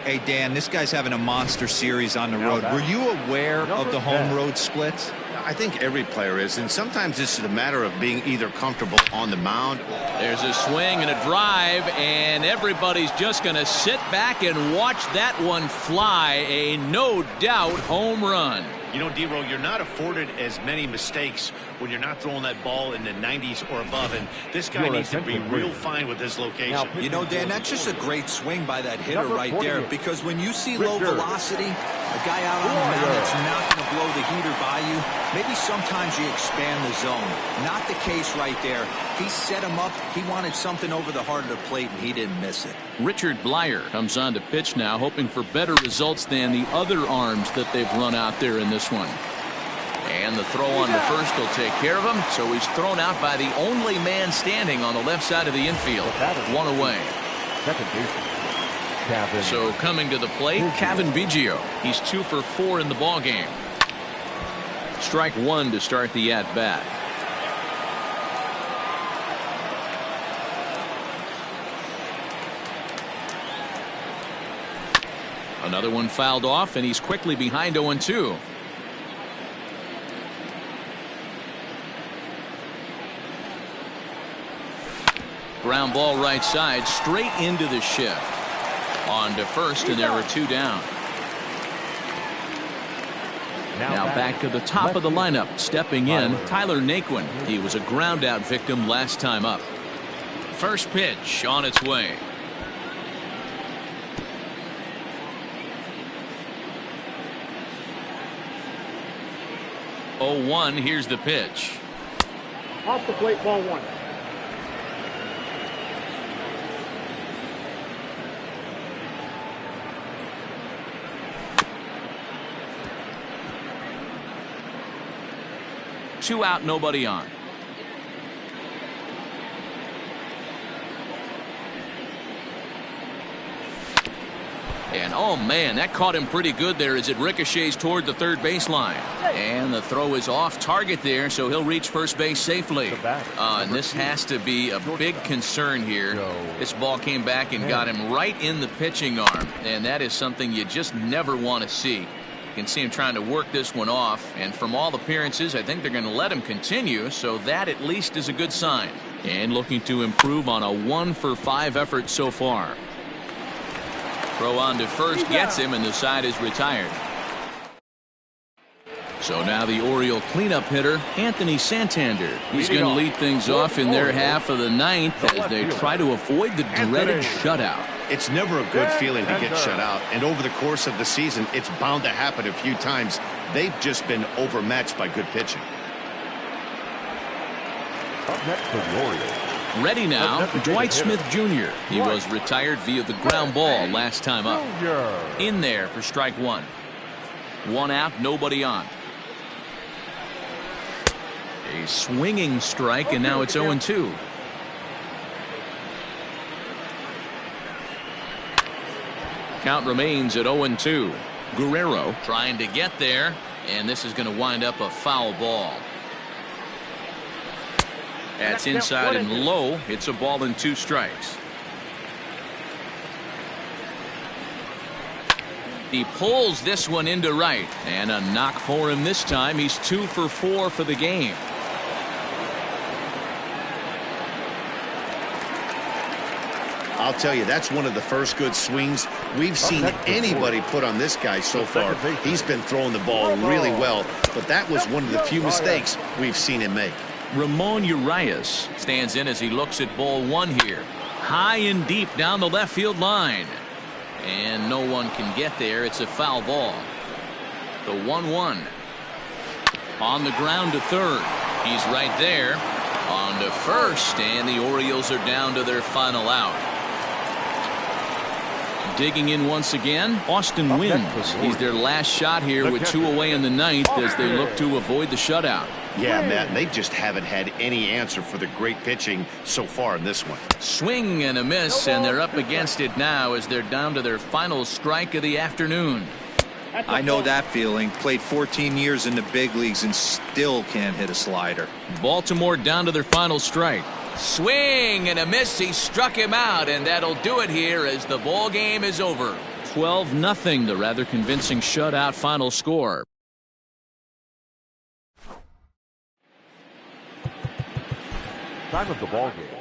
Hey, Dan, this guy's having a monster series on the road. Were you aware of the home road splits?
I think every player is, and sometimes this is a matter of being either comfortable on the mound.
There's a swing and a drive, and everybody's just going to sit back and watch that one fly. A no-doubt home run.
You know, D-Row, you're not afforded as many mistakes when you're not throwing that ball in the 90s or above, and this guy needs to be real fine with his location.
You know, Dan, that's just a great swing by that hitter right there, because when you see low velocity, a guy out on the mound that's not going to blow the heater by you, maybe sometimes you expand the zone. Not the case right there. He set him up. He wanted something over the heart of the plate, and he didn't miss it.
Richard Blyer comes on to pitch now, hoping for better results than the other arms that they've run out there in this one. And the throw on to first will take care of him, so he's thrown out by the only man standing on the left side of the infield. 1 away.
Second baseman, Kevin.
So coming to the plate, Kevin Biggio. He's 2 for 4 in the ball game. Strike one to start the at-bat. Another one fouled off, and he's quickly behind 0-2. Ground ball right side, straight into the shift. On to first, and there are two down. Now back to the top of the lineup. Stepping in, Tyler Naquin. He was a ground out victim last time up. First pitch on its way. Oh, 1. Here's the pitch.
Off the plate, ball 1.
Two out, nobody on. And oh man, that caught him pretty good there as it ricochets toward the third baseline. And the throw is off target there, so he'll reach first base safely. And this has to be a big concern here. This ball came back and got him right in the pitching arm, and that is something you just never want to see. You can see him trying to work this one off, and from all appearances, I think they're going to let him continue, so that at least is a good sign. And looking to improve on a 1-for-5 effort so far. Throw on to first gets him, and the side is retired. So now the Oriole cleanup hitter, Anthony Santander. He's going to lead things off in their half of the ninth as they try to avoid the dreaded shutout.
It's never a good feeling to get shut out, and over the course of the season, it's bound to happen a few times. They've just been overmatched by good pitching.
Up next for the Orioles.
Ready now, Dwight Smith Jr. He was retired via the ground ball last time up. In there for strike one. One out, nobody on. A swinging strike, and now it's 0-2. Count remains at 0-2. Guerrero trying to get there, and this is going to wind up a foul ball. That's inside and low. It's a ball and 2 strikes. He pulls this one into right, and a knock for him this time. He's 2 for 4 for the game.
I'll tell you, that's one of the first good swings we've seen anybody put on this guy so far. He's been throwing the ball really well, but that was one of the few mistakes we've seen him make.
Ramon Urias stands in as he looks at ball one here. High and deep down the left field line. And no one can get there. It's a foul ball. The 1-1. On the ground to third. He's right there. On to first, and the Orioles are down to their final out. Digging in once again, Austin Wynns. He's their last shot here with 2 away in the ninth as they look to avoid the shutout.
Yeah, Matt, they just haven't had any answer for the great pitching so far in this one.
Swing and a miss, and they're up against it now as they're down to their final strike of the afternoon.
I know that feeling. Played 14 years in the big leagues and still can't hit a slider.
Baltimore down to their final strike. Swing and a miss. He struck him out, and that'll do it here as the ball game is over. 12-0, the rather convincing shutout final score.
Time of the ball game.